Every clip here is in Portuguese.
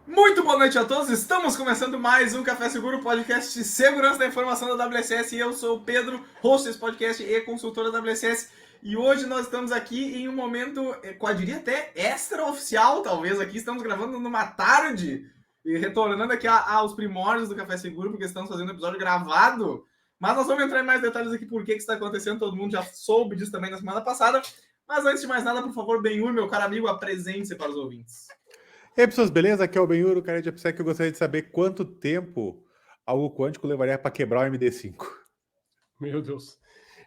Muito boa noite a todos, estamos começando mais um Café Seguro, podcast de segurança da informação da WSS, e eu sou o Pedro, host desse podcast e consultor da WSS, e hoje nós estamos aqui em um momento, eu diria até extra-oficial, talvez, aqui estamos gravando numa tarde, e retornando aqui aos primórdios do Café Seguro, porque estamos fazendo um episódio gravado, mas nós vamos entrar em mais detalhes aqui por que está acontecendo, todo mundo já soube disso também na semana passada, mas antes de mais nada, por favor, Benhur, meu caro amigo, apresente-se para os ouvintes. E aí, pessoas, beleza? Aqui é o Benhur, o cara de AppSec, que eu gostaria de saber quanto tempo algo quântico levaria para quebrar o MD5. Meu Deus.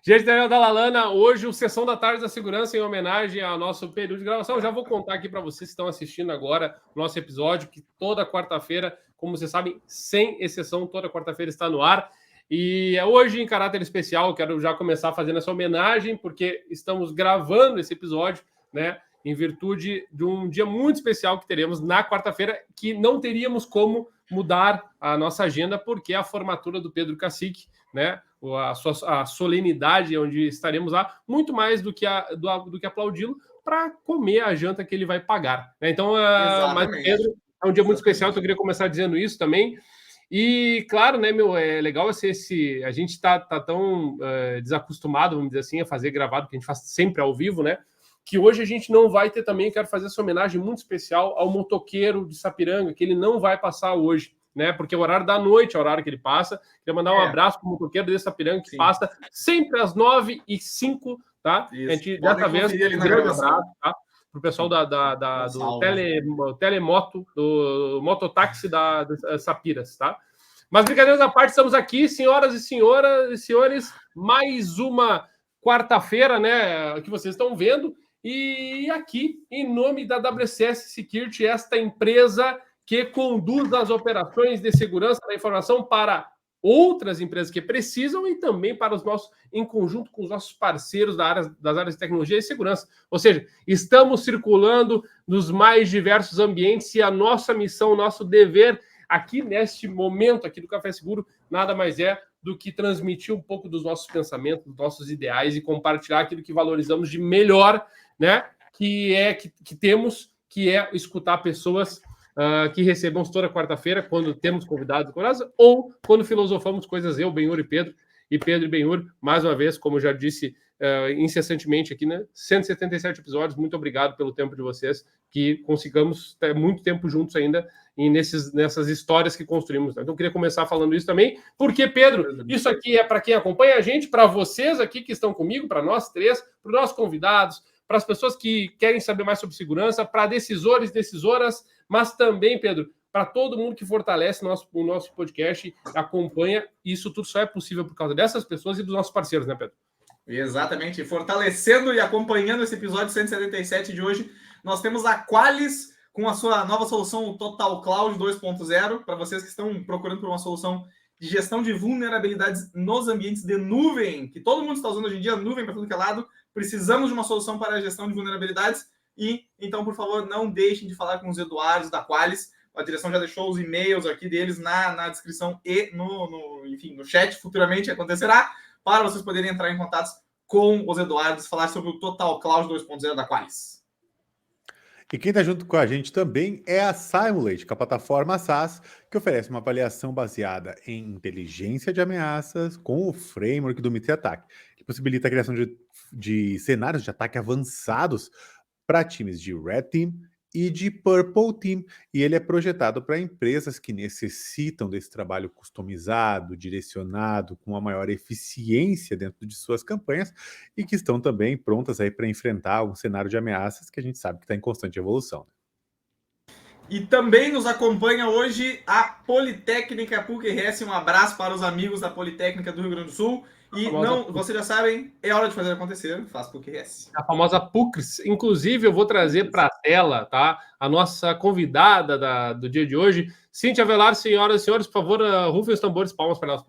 Gente, Daniel Dalalana, hoje o Sessão da Tarde da Segurança em homenagem ao nosso período de gravação. Eu já vou contar aqui para vocês que estão assistindo agora o nosso episódio, que toda quarta-feira, como vocês sabem, sem exceção, toda quarta-feira está no ar. E hoje, em caráter especial, eu quero já começar fazendo essa homenagem, porque estamos gravando esse episódio, né? Em virtude de um dia muito especial que teremos na quarta-feira, que não teríamos como mudar a nossa agenda, porque é a formatura do Pedro Cacique, né? A solenidade onde estaremos lá, muito mais do que aplaudi-lo, para comer a janta que ele vai pagar. Né? Então, mas Pedro, é um dia muito especial, então eu queria começar dizendo isso também. E, claro, né, é legal a gente está tão desacostumado, vamos dizer assim, a fazer gravado, que a gente faz sempre ao vivo, né? Que hoje a gente não vai ter também, quero fazer essa homenagem muito especial ao motoqueiro de Sapiranga, que ele não vai passar hoje, né? Porque o horário da noite é o horário que ele passa. Queria mandar um abraço para o motoqueiro de Sapiranga, que passa sempre às 9h05, tá? Isso. A gente, dessa vez, um grande abraço, tá? Para o pessoal do telemoto, do mototáxi da Sapiras, tá? Mas brincadeiras à parte, estamos aqui, senhoras e senhores, mais uma quarta-feira, né, que vocês estão vendo, e aqui, em nome da WSS Security, esta empresa que conduz as operações de segurança da informação para outras empresas que precisam e também para os nossos, em conjunto com os nossos parceiros das áreas de tecnologia e segurança. Ou seja, estamos circulando nos mais diversos ambientes e a nossa missão, o nosso dever aqui neste momento aqui do Café Seguro, nada mais é do que transmitir um pouco dos nossos pensamentos, dos nossos ideais e compartilhar aquilo que valorizamos de melhor, né? Que temos, que é escutar pessoas que recebemos toda quarta-feira, quando temos convidados ou quando filosofamos coisas, eu, Benhur e Pedro e Benhur, mais uma vez, como eu já disse incessantemente aqui, né? 177 episódios, muito obrigado pelo tempo de vocês, que consigamos ter muito tempo juntos ainda e nessas histórias que construímos. Então, eu queria começar falando isso também, porque, Pedro, isso aqui é para quem acompanha a gente, para vocês aqui que estão comigo, para nós três, para os nossos convidados, para as pessoas que querem saber mais sobre segurança, para decisores, decisoras, mas também, Pedro, para todo mundo que fortalece o nosso podcast, acompanha. Isso tudo só é possível por causa dessas pessoas e dos nossos parceiros, né, Pedro? Exatamente. Fortalecendo e acompanhando esse episódio 177 de hoje, nós temos a Qualys com a sua nova solução Total Cloud 2.0, para vocês que estão procurando por uma solução de gestão de vulnerabilidades nos ambientes de nuvem, que todo mundo está usando hoje em dia, nuvem para tudo que é lado. Precisamos de uma solução para a gestão de vulnerabilidades. E, então, por favor, não deixem de falar com os Eduardos da Qualys. A direção já deixou os e-mails aqui deles na descrição e no chat, futuramente acontecerá, para vocês poderem entrar em contato com os Eduardos, falar sobre o Total Cloud 2.0 da Qualys. E quem está junto com a gente também é a Simulate, que é a plataforma SaaS, que oferece uma avaliação baseada em inteligência de ameaças com o framework do MITRE ATT&CK, que possibilita a criação de cenários de ataque avançados para times de Red Team e de Purple Team, e ele é projetado para empresas que necessitam desse trabalho customizado, direcionado, com uma maior eficiência dentro de suas campanhas e que estão também prontas aí para enfrentar um cenário de ameaças que a gente sabe que está em constante evolução. E também nos acompanha hoje a Politécnica PUC-RS. Um abraço para os amigos da Politécnica do Rio Grande do Sul. E vocês já sabem, é hora de fazer acontecer, faz PUC-RS. A famosa PUCRS. Inclusive, eu vou trazer para a tela, tá? A nossa convidada do dia de hoje, Cíntia Velar. Senhoras e senhores, por favor, rufem os tambores, palmas para nós.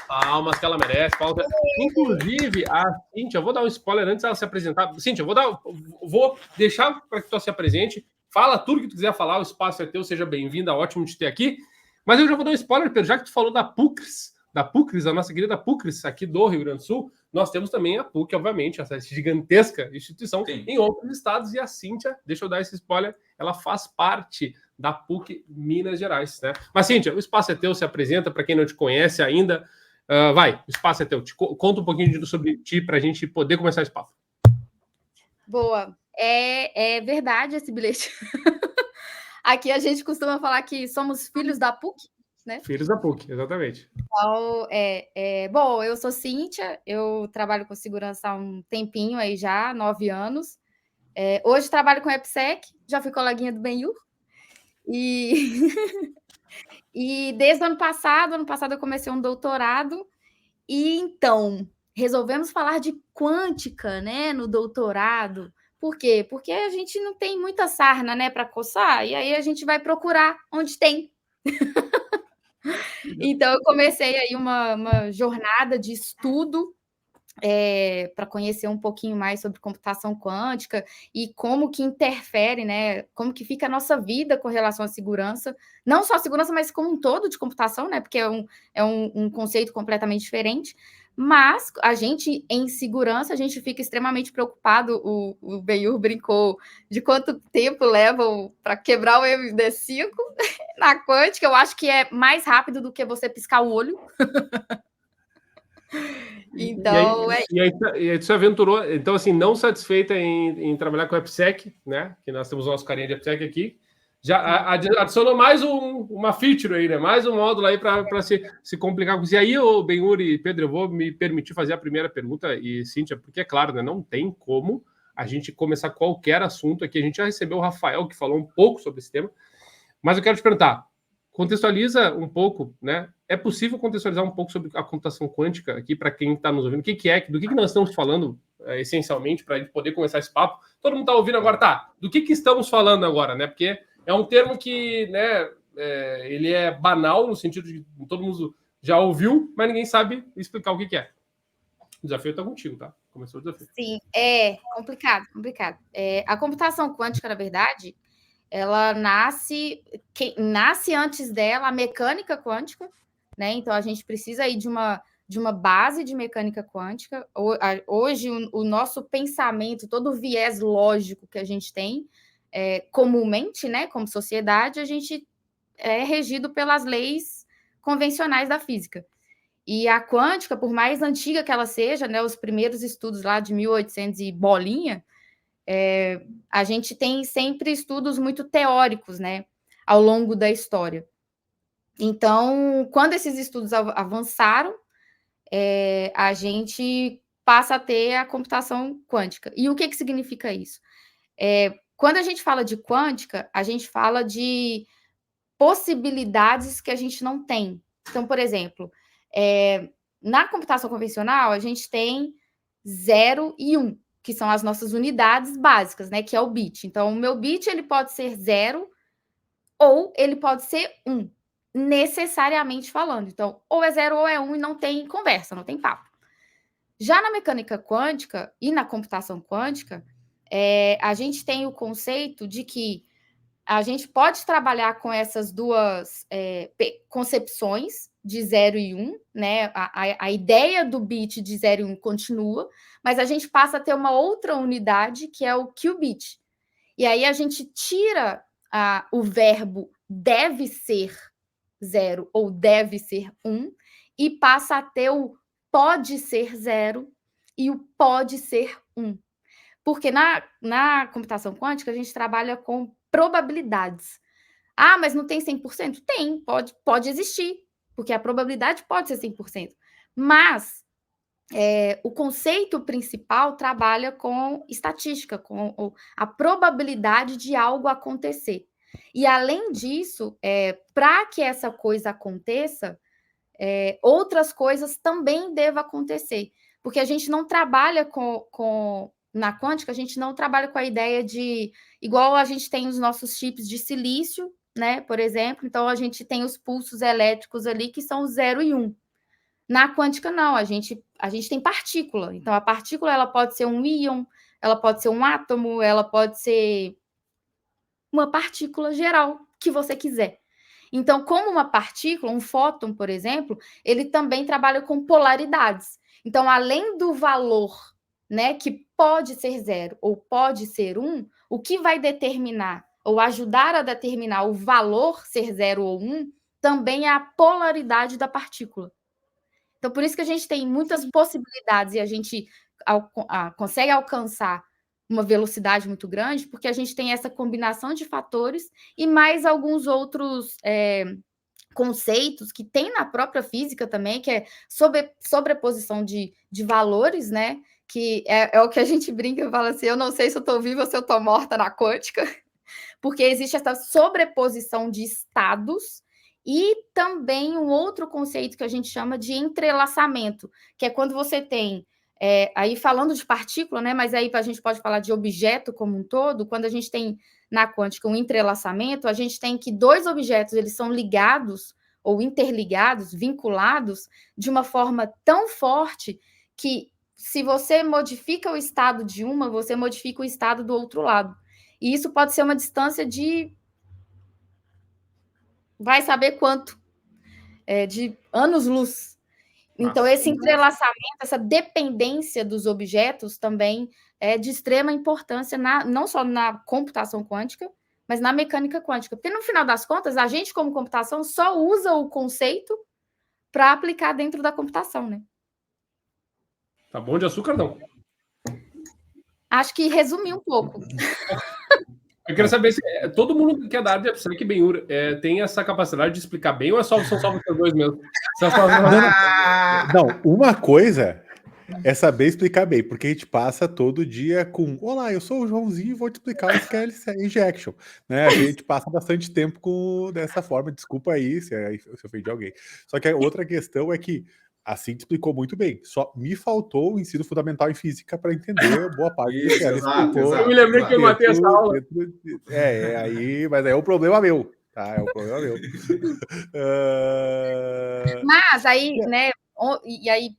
Palmas que ela merece. Palmas. Inclusive, a Cíntia, eu vou dar um spoiler antes dela se apresentar. Cíntia, vou deixar para que tu se apresente. Fala tudo que tu quiser falar, o espaço é teu, seja bem-vinda, ótimo te ter aqui. Mas eu já vou dar um spoiler, Pedro, já que tu falou da PUCRS, da PUCRIS, a nossa querida PUCRIS aqui do Rio Grande do Sul, nós temos também a PUC, obviamente, essa gigantesca instituição em outros estados, e a Cíntia, deixa eu dar esse spoiler, ela faz parte da PUC Minas Gerais, né? Mas, Cíntia, o espaço é teu, se apresenta para quem não te conhece ainda. Vai, o espaço é teu. Conta um pouquinho sobre ti para a gente poder começar esse papo. Boa. É verdade esse bilhete. Aqui a gente costuma falar que somos filhos da PUC, né? Filhos da PUC, exatamente. Então, bom, eu sou Cíntia, eu trabalho com segurança há um tempinho aí já, 9 anos. Hoje trabalho com EPSEC, já fui coleguinha do Benhur. E desde o ano passado eu comecei um doutorado, e então resolvemos falar de quântica, né, no doutorado. Por quê? Porque a gente não tem muita sarna, né, para coçar, e aí a gente vai procurar onde tem. Então eu comecei aí uma jornada de estudo para conhecer um pouquinho mais sobre computação quântica e como que interfere, né? Como que fica a nossa vida com relação à segurança, não só a segurança, mas como um todo de computação, né? Porque é um conceito completamente diferente. Mas a gente, em segurança, a gente fica extremamente preocupado. O Benhur brincou de quanto tempo leva para quebrar o MD5 na quântica. Eu acho que é mais rápido do que você piscar o olho. Então, e aí tu se aventurou, então assim, não satisfeita em trabalhar com o EPSEC, né? Que nós temos o nosso carinha de EPSEC aqui, já adicionou mais uma feature aí, né? Mais um módulo aí para se complicar com isso. E aí, o Benhur e Pedro, eu vou me permitir fazer a primeira pergunta, e Cíntia, porque é claro, né? Não tem como a gente começar qualquer assunto aqui. A gente já recebeu o Rafael, que falou um pouco sobre esse tema, mas eu quero te perguntar, contextualiza um pouco, né? É possível contextualizar um pouco sobre a computação quântica aqui para quem está nos ouvindo? Do que nós estamos falando essencialmente para a gente poder começar esse papo? Todo mundo está ouvindo agora, tá? Do que estamos falando agora, né? Porque é um termo que, né? Ele é banal no sentido de todo mundo já ouviu, mas ninguém sabe explicar o que é. O desafio está contigo, tá? Começou o desafio. Sim, é complicado. A computação quântica, na verdade, ela nasce antes dela a mecânica quântica, né? Então a gente precisa aí de uma base de mecânica quântica. Hoje o nosso pensamento, todo o viés lógico que a gente tem, comumente, né, como sociedade, a gente é regido pelas leis convencionais da física. E a quântica, por mais antiga que ela seja, né, os primeiros estudos lá de 1800 e bolinha, a gente tem sempre estudos muito teóricos, né, ao longo da história. Então, quando esses estudos avançaram, a gente passa a ter a computação quântica. E o que significa isso? Quando a gente fala de quântica, a gente fala de possibilidades que a gente não tem. Então, por exemplo, na computação convencional, a gente tem 0 e 1, que são as nossas unidades básicas, né? Que é o bit. Então, o meu bit ele pode ser 0 ou ele pode ser 1, necessariamente falando. Então, ou é 0 ou é 1 e não tem conversa, não tem papo. Já na mecânica quântica e na computação quântica, a gente tem o conceito de que a gente pode trabalhar com essas duas concepções de 0 e 1, né? A ideia do bit de 0 e 1 continua, mas a gente passa a ter uma outra unidade, que é o qubit. E aí a gente tira o verbo deve ser 0 ou deve ser 1 e passa a ter o pode ser 0 e o pode ser 1. Porque na computação quântica a gente trabalha com probabilidades. Ah, mas não tem 100%? Tem, pode existir, porque a probabilidade pode ser 100%. Mas o conceito principal trabalha com estatística, com a probabilidade de algo acontecer. E, além disso, para que essa coisa aconteça, outras coisas também devem acontecer. Porque a gente não trabalha na quântica, a gente não trabalha com a ideia de... Igual a gente tem os nossos chips de silício, né, por exemplo. Então, a gente tem os pulsos elétricos ali, que são 0 e 1. Na quântica, não. A gente tem partícula. Então, a partícula ela pode ser um íon, ela pode ser um átomo, ela pode ser uma partícula geral que você quiser. Então, como uma partícula, um fóton, por exemplo, ele também trabalha com polaridades. Então, além do valor, né, que pode ser 0 ou pode ser 1, o que vai determinar ou ajudar a determinar o valor ser 0 ou 1 também é a polaridade da partícula. Então, por isso que a gente tem muitas possibilidades e a gente consegue alcançar uma velocidade muito grande, porque a gente tem essa combinação de fatores e mais alguns outros conceitos que tem na própria física também, que é sobreposição de valores, né? Que é o que a gente brinca e fala assim, eu não sei se eu estou viva ou se eu estou morta na quântica, porque existe essa sobreposição de estados e também um outro conceito que a gente chama de entrelaçamento, que é quando você tem, aí falando de partícula, né, mas aí a gente pode falar de objeto como um todo, quando a gente tem na quântica um entrelaçamento, a gente tem que 2 objetos eles são ligados ou interligados, vinculados, de uma forma tão forte que se você modifica o estado de uma, você modifica o estado do outro lado. E isso pode ser uma distância de... vai saber quanto, de anos-luz. Então, esse entrelaçamento, essa dependência dos objetos também é de extrema importância, não só na computação quântica, mas na mecânica quântica. Porque, no final das contas, a gente, como computação, só usa o conceito para aplicar dentro da computação, né? Tá bom de açúcar, não? Acho que resumi um pouco. Eu quero saber se todo mundo que é da área de AppSec Benhur tem essa capacidade de explicar bem ou são só vocês dois mesmo? Não, uma coisa é saber explicar bem, porque a gente passa todo dia com olá, eu sou o Joãozinho e vou te explicar o SQL Injection. Né? A gente passa bastante tempo dessa forma, desculpa aí se eu ofendi alguém. Só que a outra questão é que assim te explicou muito bem. Só me faltou o ensino fundamental em física para entender boa parte do que ela explicou. Eu me lembrei que eu matei essa aula. Mas é o problema meu, tá? É o problema meu. Mas aí, né? E aí,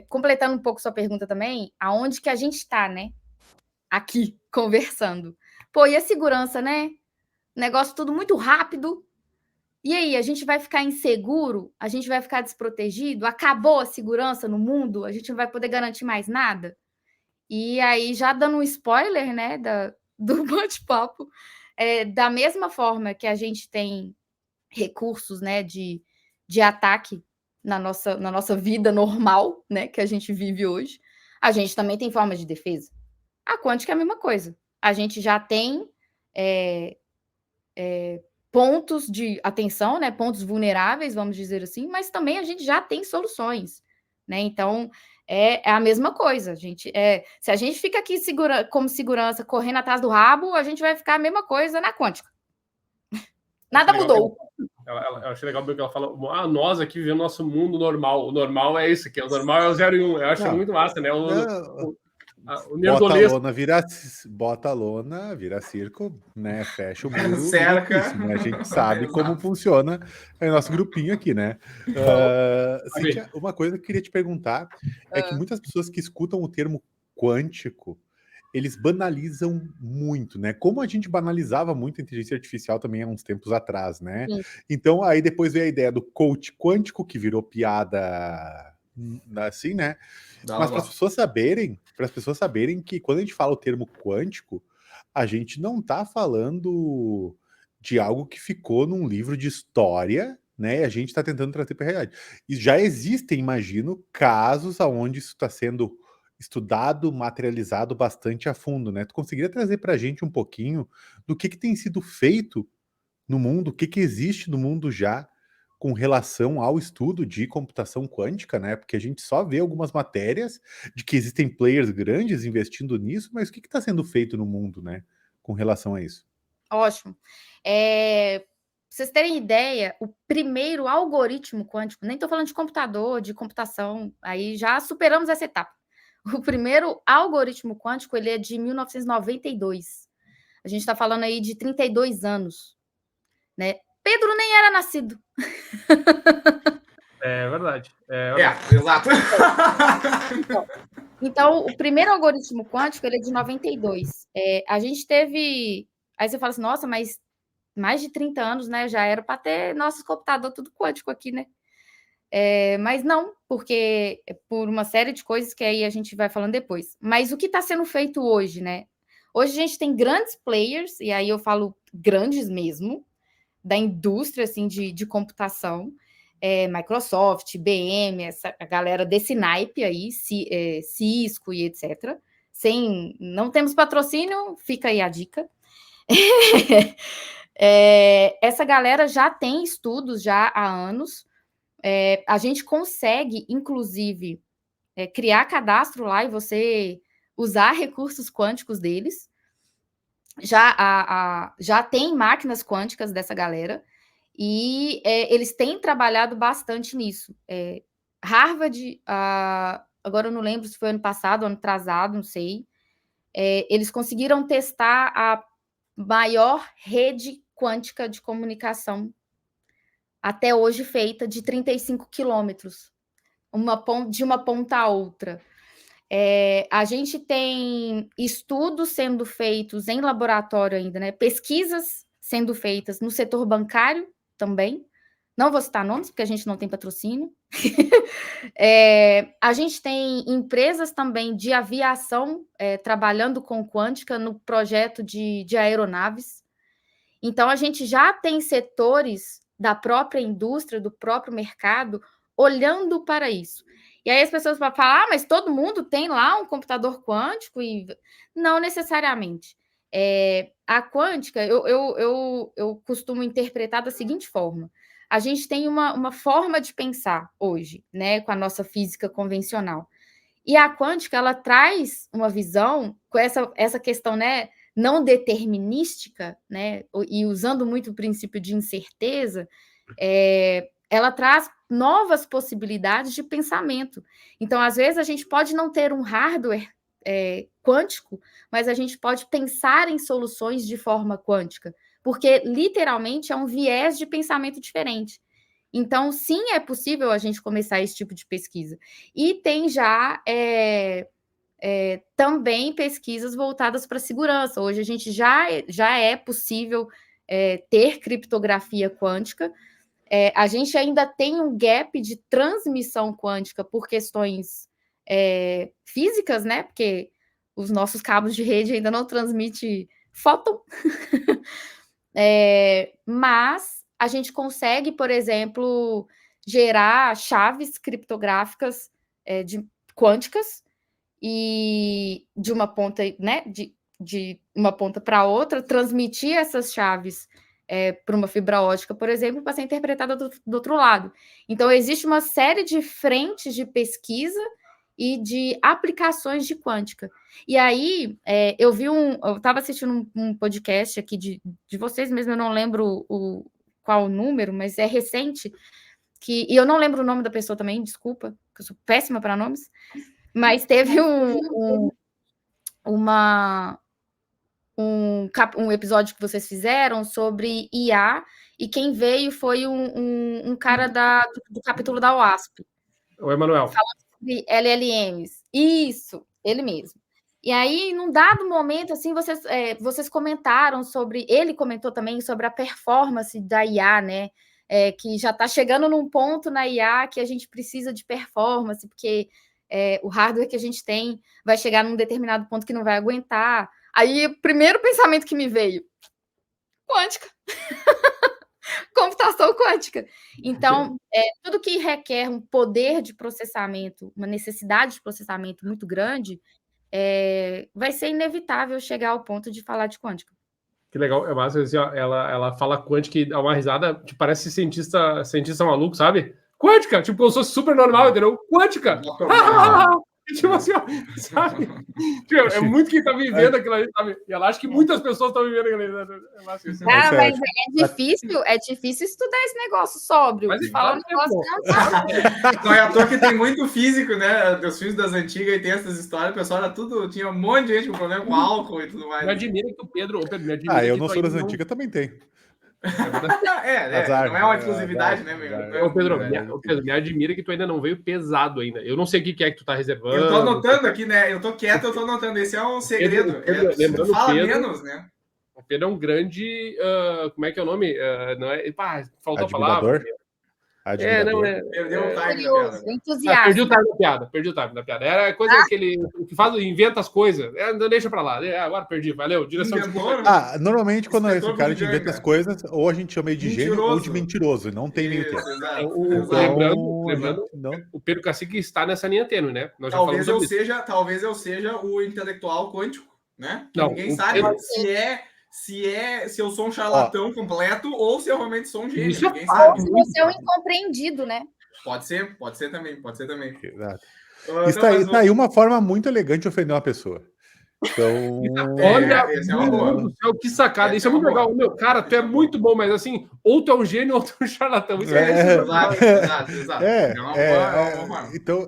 completando um pouco sua pergunta também, aonde que a gente está, né? Aqui, conversando. Pô, e a segurança, né? Negócio tudo muito rápido. E aí, a gente vai ficar inseguro? A gente vai ficar desprotegido? Acabou a segurança no mundo? A gente não vai poder garantir mais nada? E aí, já dando um spoiler, né, do bate-papo, da mesma forma que a gente tem recursos, né, de ataque na nossa vida normal, né, que a gente vive hoje, a gente também tem formas de defesa. A quântica é a mesma coisa. A gente já tem pontos de atenção, né, pontos vulneráveis, vamos dizer assim, mas também a gente já tem soluções, né? Então, é a mesma coisa, gente. Se a gente fica aqui como segurança, correndo atrás do rabo, a gente vai ficar a mesma coisa na quântica. Nada mudou. Eu achei legal que ela fala, nós aqui vivemos nosso mundo normal. O normal é isso aqui, o normal é o 0 e 1. Eu acho muito massa, né? Bota a lona, vira circo, né? Fecha o muro. Cerca. Né? A gente sabe como funciona o nosso grupinho aqui, né? Cíntia, uma coisa que eu queria te perguntar é que muitas pessoas que escutam o termo quântico, eles banalizam muito, né? Como a gente banalizava muito a inteligência artificial também há uns tempos atrás, né? Sim. Então, aí depois veio a ideia do coach quântico, que virou piada assim, né? Mas para as pessoas saberem que quando a gente fala o termo quântico, a gente não está falando de algo que ficou num livro de história, né? A gente está tentando trazer para a realidade. E já existem, imagino, casos onde isso está sendo estudado, materializado bastante a fundo, né? Tu conseguiria trazer para a gente um pouquinho do que tem sido feito no mundo, o que existe no mundo já com relação ao estudo de computação quântica, né? Porque a gente só vê algumas matérias de que existem players grandes investindo nisso, mas o que está sendo feito no mundo, né? Com relação a isso. Ótimo. Pra vocês terem ideia, o primeiro algoritmo quântico, nem estou falando de computador, de computação, aí já superamos essa etapa. O primeiro algoritmo quântico, ele é de 1992. A gente está falando aí de 32 anos, né? Pedro nem era nascido. É verdade. Exato. Então, o primeiro algoritmo quântico, ele é de 92. A gente teve... Aí você fala assim, nossa, mas mais de 30 anos, né? Já era para ter nossos computadores tudo quântico aqui, né? Mas não, porque por uma série de coisas que aí a gente vai falando depois. Mas o que está sendo feito hoje, né? Hoje a gente tem grandes players, e aí eu falo grandes mesmo, da indústria assim, de computação, Microsoft, IBM, a galera desse naipe aí, Cisco e etc. Não temos patrocínio, fica aí a dica. Essa galera já tem estudos já há anos. A gente consegue, inclusive, criar cadastro lá e você usar recursos quânticos deles. Já tem máquinas quânticas dessa galera e eles têm trabalhado bastante nisso. Harvard, agora eu não lembro se foi ano passado, ano atrasado, não sei. Eles conseguiram testar a maior rede quântica de comunicação até hoje feita, de 35 quilômetros, de uma ponta a outra. A gente tem estudos sendo feitos em laboratório ainda, né? Pesquisas sendo feitas no setor bancário também. Não vou citar nomes, porque a gente não tem patrocínio. A gente tem empresas também de aviação trabalhando com quântica no projeto de aeronaves. Então, a gente já tem setores da própria indústria, do próprio mercado, olhando para isso. E aí as pessoas vão falar, mas todo mundo tem lá um computador quântico? Não necessariamente. A quântica, eu costumo interpretar da seguinte forma. A gente tem uma forma de pensar hoje, né, com a nossa física convencional. E a quântica, ela traz uma visão com essa questão, né, não determinística, né, e usando muito o princípio de incerteza, ela traz novas possibilidades de pensamento. Então, às vezes, a gente pode não ter um hardware quântico, mas a gente pode pensar em soluções de forma quântica, porque, literalmente, é um viés de pensamento diferente. Então, sim, é possível a gente começar esse tipo de pesquisa. E tem já também pesquisas voltadas para segurança. Hoje a gente já é possível ter criptografia quântica. A gente ainda tem um gap de transmissão quântica por questões físicas, né? Porque os nossos cabos de rede ainda não transmitem fóton. Mas a gente consegue, por exemplo, gerar chaves criptográficas quânticas e de uma ponta, né, de uma ponta para outra, transmitir essas chaves para uma fibra ótica, por exemplo, para ser interpretada do outro lado. Então, existe uma série de frentes de pesquisa e de aplicações de quântica. E aí, eu estava assistindo um podcast aqui de vocês mesmo, eu não lembro qual o número, mas é recente, e eu não lembro o nome da pessoa também, desculpa, que eu sou péssima para nomes, mas teve um episódio que vocês fizeram sobre IA, e quem veio foi um cara do capítulo da UASP. O Emanuel. Falando sobre LLMs. Isso, ele mesmo. E aí, num dado momento, assim, vocês comentaram sobre... Ele comentou também sobre a performance da IA, né? Que já está chegando num ponto na IA que a gente precisa de performance, porque o hardware que a gente tem vai chegar num determinado ponto que não vai aguentar. Aí, o primeiro pensamento que me veio, quântica. Computação quântica. Então, tudo que requer um poder de processamento, uma necessidade de processamento muito grande, vai ser inevitável chegar ao ponto de falar de quântica. Que legal. É massa, assim, ó, ela fala quântica e dá uma risada, que parece cientista maluco, sabe? Quântica, tipo, eu sou super normal, entendeu? Quântica! Tipo assim, ó, sabe? Tipo, é muito quem tá vivendo aquilo ali, sabe? E ela acha que muitas pessoas estão vivendo aquilo ali. Cara, mas é difícil estudar esse negócio sóbrio. Mas falar um negócio não é à toa que tem muito físico, né? Dos filmes das antigas e tem essas histórias, o pessoal era tudo, tinha um monte de gente com problema com álcool e tudo mais. Me admira que o Pedro me admira. Eu não sou das antigas, também tem. Não é uma exclusividade, né, meu? Pedro, me admira que tu ainda não veio pesado ainda. Eu não sei o que é que tu tá reservando. Eu tô anotando aqui, né? Eu tô quieto, eu tô anotando. Esse é um segredo. Lembrando fala Pedro, menos, né? O Pedro é um grande... como é que é o nome? Não é, faltou a Admirador? palavra. Admirador. Perdeu o time da Curioso, piada. entusiasta. Perdi o time da piada. Era coisa que ele inventa as coisas. Não deixa pra lá. Agora perdi, valeu. Direção de Inventor? Normalmente quando esse Inspetor cara que Bugiganga. inventa as coisas, ou a gente chama ele de gênio ou de mentiroso, e não tem meio Isso, termo. exato. Lembrando, Não. o Pedro Cacique está nessa linha tênue, né? Nós já Talvez falamos sobre isso. talvez eu seja o intelectual quântico, né? Não, Ninguém o sabe Pedro- se eu sou um charlatão completo ou se eu realmente sou um gênio. Isso é Ninguém fato. sabe. Se você é um incompreendido, né? Pode ser também. Exato. Ah, Isso não, tá aí uma forma muito elegante de ofender uma pessoa. Então, Olha, essa é uma meu boa. Deus do céu, que sacada. Isso é muito legal. Meu, cara, tu é muito bom, mas assim, ou tu é um gênio ou tu é um charlatão. Isso Exato. É uma boa forma. então,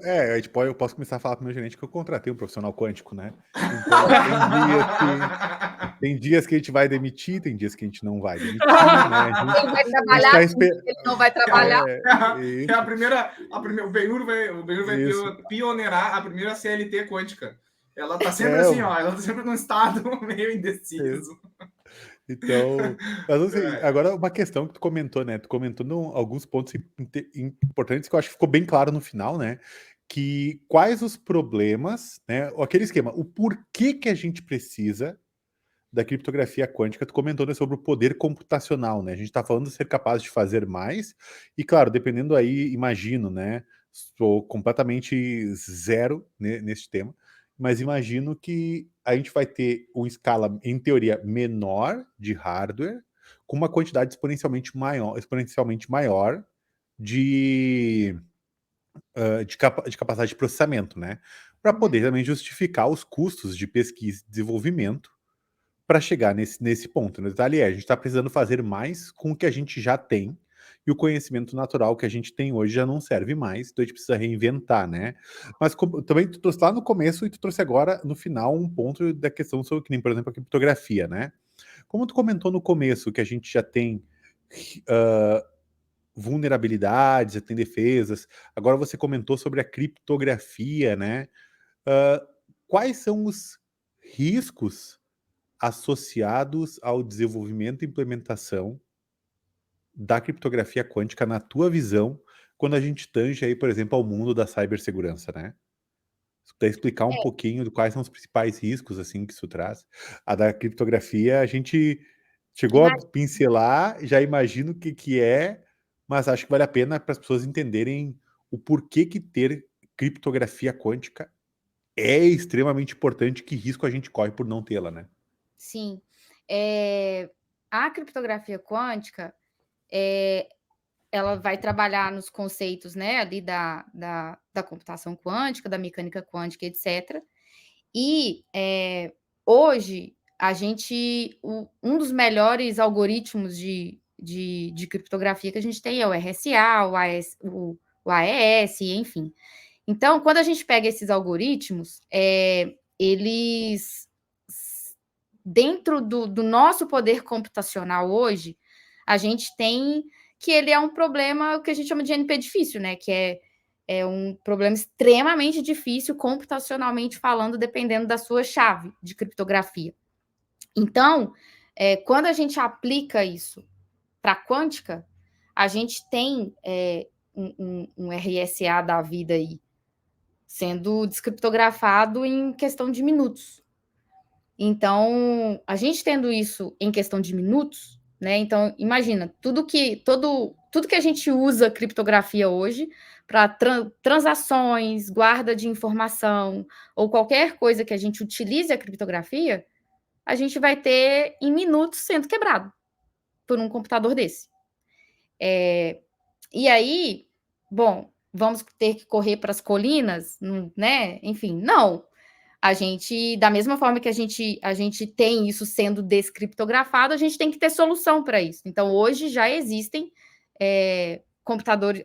eu posso começar a falar pro meu gerente que eu contratei um profissional quântico, né? Então, tem dias que a gente vai demitir, tem dias que a gente não vai demitir, né? Ele vai trabalhar, ele não vai trabalhar. O Benhur vai pioneirar a primeira CLT quântica. Ela tá sempre ela tá sempre num estado meio indeciso. Então, mas assim, agora uma questão que tu comentou, né? Tu comentou alguns pontos importantes que eu acho que ficou bem claro no final, né? Que quais os problemas, né? Aquele esquema, o porquê que a gente precisa da criptografia quântica. Tu comentou, né, sobre o poder computacional, né? A gente tá falando de ser capaz de fazer mais, e claro, dependendo aí, imagino, né? Sou completamente zero nesse tema, mas imagino que a gente vai ter uma escala, em teoria, menor de hardware, com uma quantidade exponencialmente maior de capacidade de processamento, né? Para poder também justificar os custos de pesquisa e desenvolvimento para chegar nesse ponto. No detalhe a gente está precisando fazer mais com o que a gente já tem, e o conhecimento natural que a gente tem hoje já não serve mais, então a gente precisa reinventar, né? Mas também tu trouxe lá no começo e tu trouxe agora no final um ponto da questão sobre, que nem, por exemplo, a criptografia, né? Como tu comentou no começo que a gente já tem vulnerabilidades, já tem defesas, agora você comentou sobre a criptografia, né? Quais são os riscos associados ao desenvolvimento e implementação da criptografia quântica na tua visão, quando a gente tange aí, por exemplo, ao mundo da cibersegurança, né? Se puder explicar um pouquinho de quais são os principais riscos assim que isso traz. A da criptografia a gente chegou a pincelar, já imagino o que é, mas acho que vale a pena para as pessoas entenderem o porquê que ter criptografia quântica é extremamente importante, que risco a gente corre por não tê-la, né? Sim. A criptografia quântica, ela vai trabalhar nos conceitos, né, ali da computação quântica, da mecânica quântica, etc. E hoje a gente, um dos melhores algoritmos de criptografia que a gente tem é o RSA, o AES, enfim. Então, quando a gente pega esses algoritmos, eles, dentro do nosso poder computacional hoje, a gente tem que ele é um problema que a gente chama de NP difícil, né? Que é um problema extremamente difícil, computacionalmente falando, dependendo da sua chave de criptografia. Então, quando a gente aplica isso para a quântica, a gente tem um RSA da vida aí, sendo descriptografado em questão de minutos. Então, a gente tendo isso em questão de minutos, né? Então, imagina, tudo que a gente usa criptografia hoje para transações, guarda de informação, ou qualquer coisa que a gente utilize a criptografia, a gente vai ter em minutos sendo quebrado por um computador desse. E aí, bom, vamos ter que correr para as colinas, né? Enfim, não. A gente, da mesma forma que a gente tem isso sendo descriptografado, a gente tem que ter solução para isso. Então, hoje já existem computadores,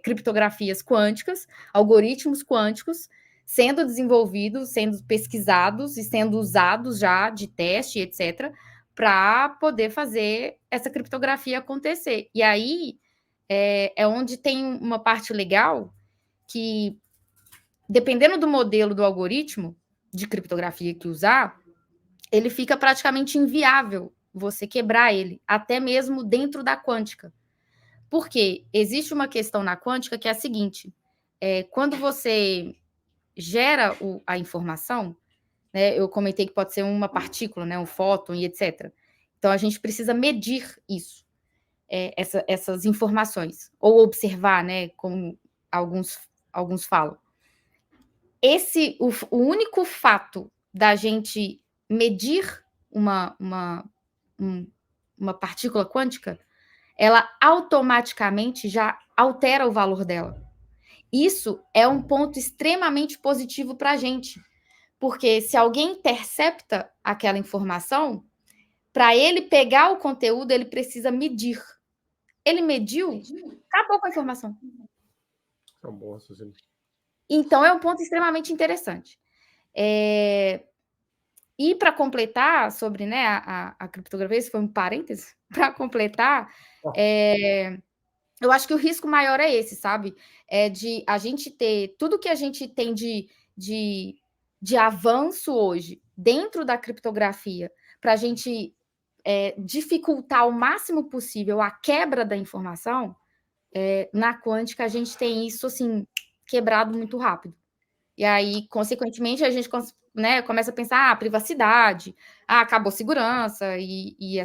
criptografias quânticas, algoritmos quânticos sendo desenvolvidos, sendo pesquisados e sendo usados já de teste, etc., para poder fazer essa criptografia acontecer. E aí é onde tem uma parte legal que, dependendo do modelo do algoritmo de criptografia que usar, ele fica praticamente inviável você quebrar ele, até mesmo dentro da quântica. Porque existe uma questão na quântica que é a seguinte, quando você gera a informação, né, eu comentei que pode ser uma partícula, né, um fóton e etc. Então, a gente precisa medir isso, essas informações, ou observar, né, como alguns falam. O único fato da gente medir uma partícula quântica, ela automaticamente já altera o valor dela. Isso é um ponto extremamente positivo para a gente, porque se alguém intercepta aquela informação, para ele pegar o conteúdo, ele precisa medir. Ele mediu, acabou com a informação. É um bom raciocínio. Então, é um ponto extremamente interessante. E para completar sobre, né, a criptografia, isso foi um parêntese, para completar, eu acho que o risco maior é esse, sabe? É de a gente ter tudo que a gente tem de avanço hoje dentro da criptografia, para a gente dificultar o máximo possível a quebra da informação, na quântica a gente tem isso assim quebrado muito rápido. E aí, consequentemente, a gente começa a pensar privacidade, acabou segurança e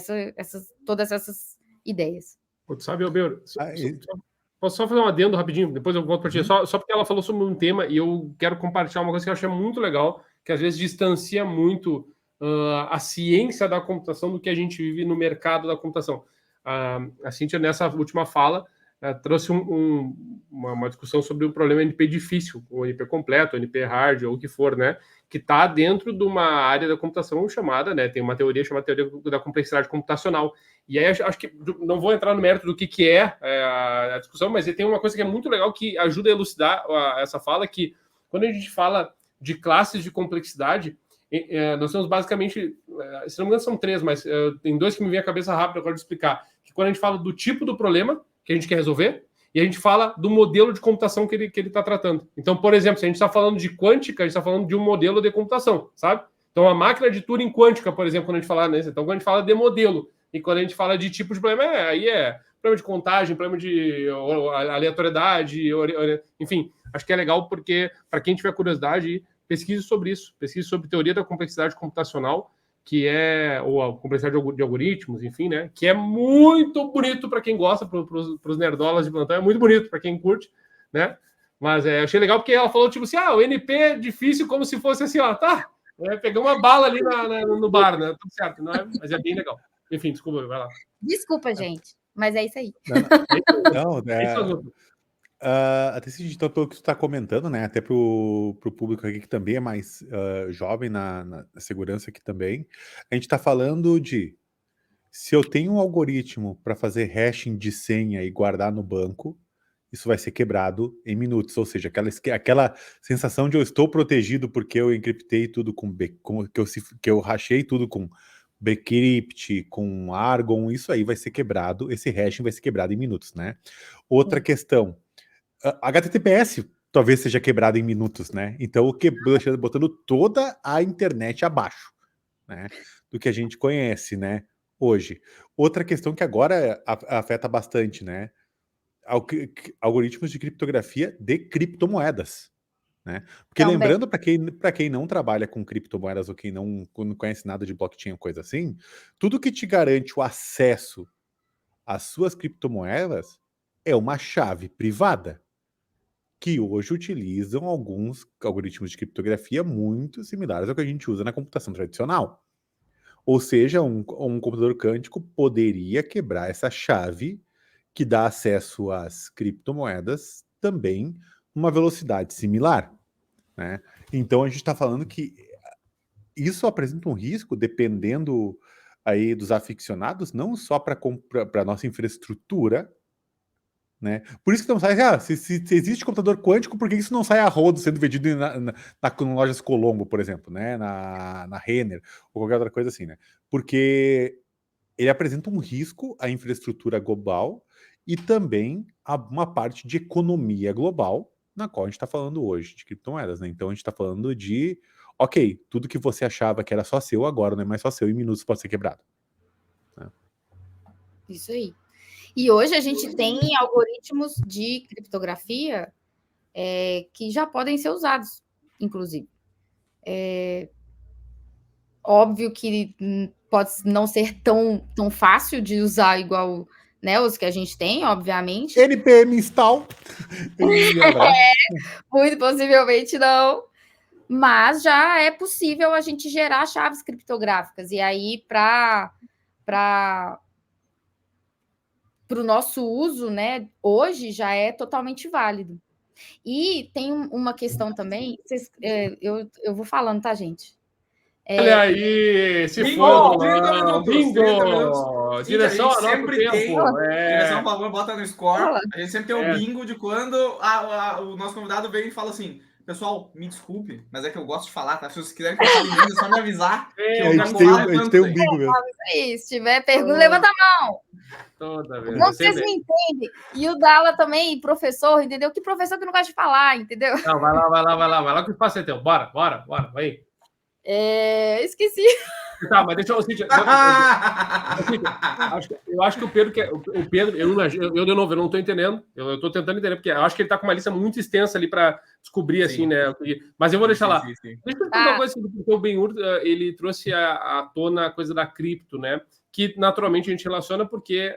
todas essas ideias. Putz, sabe, Albert, posso só fazer um adendo rapidinho, depois eu volto para ti, só porque ela falou sobre um tema e eu quero compartilhar uma coisa que eu achei muito legal, que às vezes distancia muito a ciência da computação do que a gente vive no mercado da computação. A Cíntia, nessa última fala, trouxe uma discussão sobre o problema NP difícil, o NP completo, o NP hard, ou o que for, né? Que está dentro de uma área da computação chamada, né? Tem uma teoria chamada teoria da complexidade computacional. E aí acho que não vou entrar no mérito do que é a discussão, mas tem uma coisa que é muito legal que ajuda a elucidar essa fala, que quando a gente fala de classes de complexidade, nós temos basicamente, se não me engano são 3, mas tem 2 que me vem à cabeça rápido agora de explicar. Que quando a gente fala do tipo do problema que a gente quer resolver, e a gente fala do modelo de computação que ele está tratando. Então, por exemplo, se a gente está falando de quântica, a gente está falando de um modelo de computação, sabe? Então, a máquina de Turing quântica, por exemplo, quando a gente fala, né? Então, quando a gente fala de modelo, e quando a gente fala de tipo de problema, aí é problema de contagem, problema de aleatoriedade, enfim, acho que é legal porque, para quem tiver curiosidade, pesquise sobre isso, pesquise sobre teoria da complexidade computacional, que ou a complexidade de algoritmos, enfim, né? Que é muito bonito para quem gosta, para os nerdolas de plantão, é muito bonito para quem curte, né? Mas achei legal porque ela falou, tipo assim, o NP é difícil como se fosse assim, tá, pegar uma bala ali no bar, né? Tudo certo, não é? Mas é bem legal. Enfim, desculpa, vai lá. Desculpa, gente, mas é isso aí. Até se então, pelo que tu está comentando, né? Até para o público aqui que também é mais jovem na segurança aqui também, a gente está falando de se eu tenho um algoritmo para fazer hashing de senha e guardar no banco, isso vai ser quebrado em minutos, ou seja, aquela sensação de eu estou protegido porque eu encriptei tudo que eu hashei tudo com Bcrypt, com Argon, isso aí vai ser quebrado, esse hashing vai ser quebrado em minutos, né? Outra questão, HTTPS talvez seja quebrado em minutos, né? Então, botando toda a internet abaixo, né? Do que a gente conhece, né? Hoje. Outra questão que agora afeta bastante, né? Algoritmos de criptografia de criptomoedas, né? Porque Também. lembrando, para quem não trabalha com criptomoedas ou quem não conhece nada de blockchain ou coisa assim, tudo que te garante o acesso às suas criptomoedas é uma chave privada, que hoje utilizam alguns algoritmos de criptografia muito similares ao que a gente usa na computação tradicional. Ou seja, um computador quântico poderia quebrar essa chave que dá acesso às criptomoedas também uma velocidade similar, né? Então a gente está falando que isso apresenta um risco, dependendo aí dos aficionados, não só para a nossa infraestrutura, né? Por isso que não sai, se existe computador quântico, por que isso não sai a rodo sendo vendido na lojas Colombo, por exemplo, né? Na Renner, ou qualquer outra coisa assim, né? Porque ele apresenta um risco à infraestrutura global e também a uma parte de economia global, na qual a gente está falando hoje, de criptomoedas, né? Então a gente está falando de, ok, tudo que você achava que era só seu, agora não é mais só seu, em minutos pode ser quebrado. Isso aí. E hoje a gente tem algoritmos de criptografia que já podem ser usados, inclusive. Óbvio que pode não ser tão fácil de usar igual, né, os que a gente tem, obviamente. NPM install. Muito possivelmente não. Mas já é possível a gente gerar chaves criptográficas. E aí, para o nosso uso, né, hoje já é totalmente válido. E tem uma questão também, eu vou falando, tá, gente? Olha aí, se Bingo, for, 30 minutos, 30 minutos. bingo! Sim, Direção a gente anota o sempre tem. tempo. Direção, por favor, bota no score. Fala. A gente sempre tem o bingo de quando o nosso convidado vem e fala assim: pessoal, me desculpe, mas é que eu gosto de falar, tá? Se vocês quiserem que eu fale menos, é só me avisar. Que eu A gente tem um bingo mesmo. Se tiver pergunta, levanta a mão. Toda vez. Como vocês me entendem? E o Dala também, professor, entendeu? Que professor que não gosta de falar, entendeu? Não, vai lá que o espaço é teu. Bora, vai. Esqueci. Tá, mas deixa eu... Eu acho que o Pedro... Eu de novo, eu não estou entendendo. Eu estou tentando entender, porque eu acho que ele está com uma lista muito extensa ali para descobrir, assim, né? Mas eu vou deixar lá. Deixa eu perguntar uma coisa, porque o Ben-Hur, ele trouxe à tona a coisa da cripto, né? Que naturalmente a gente relaciona porque...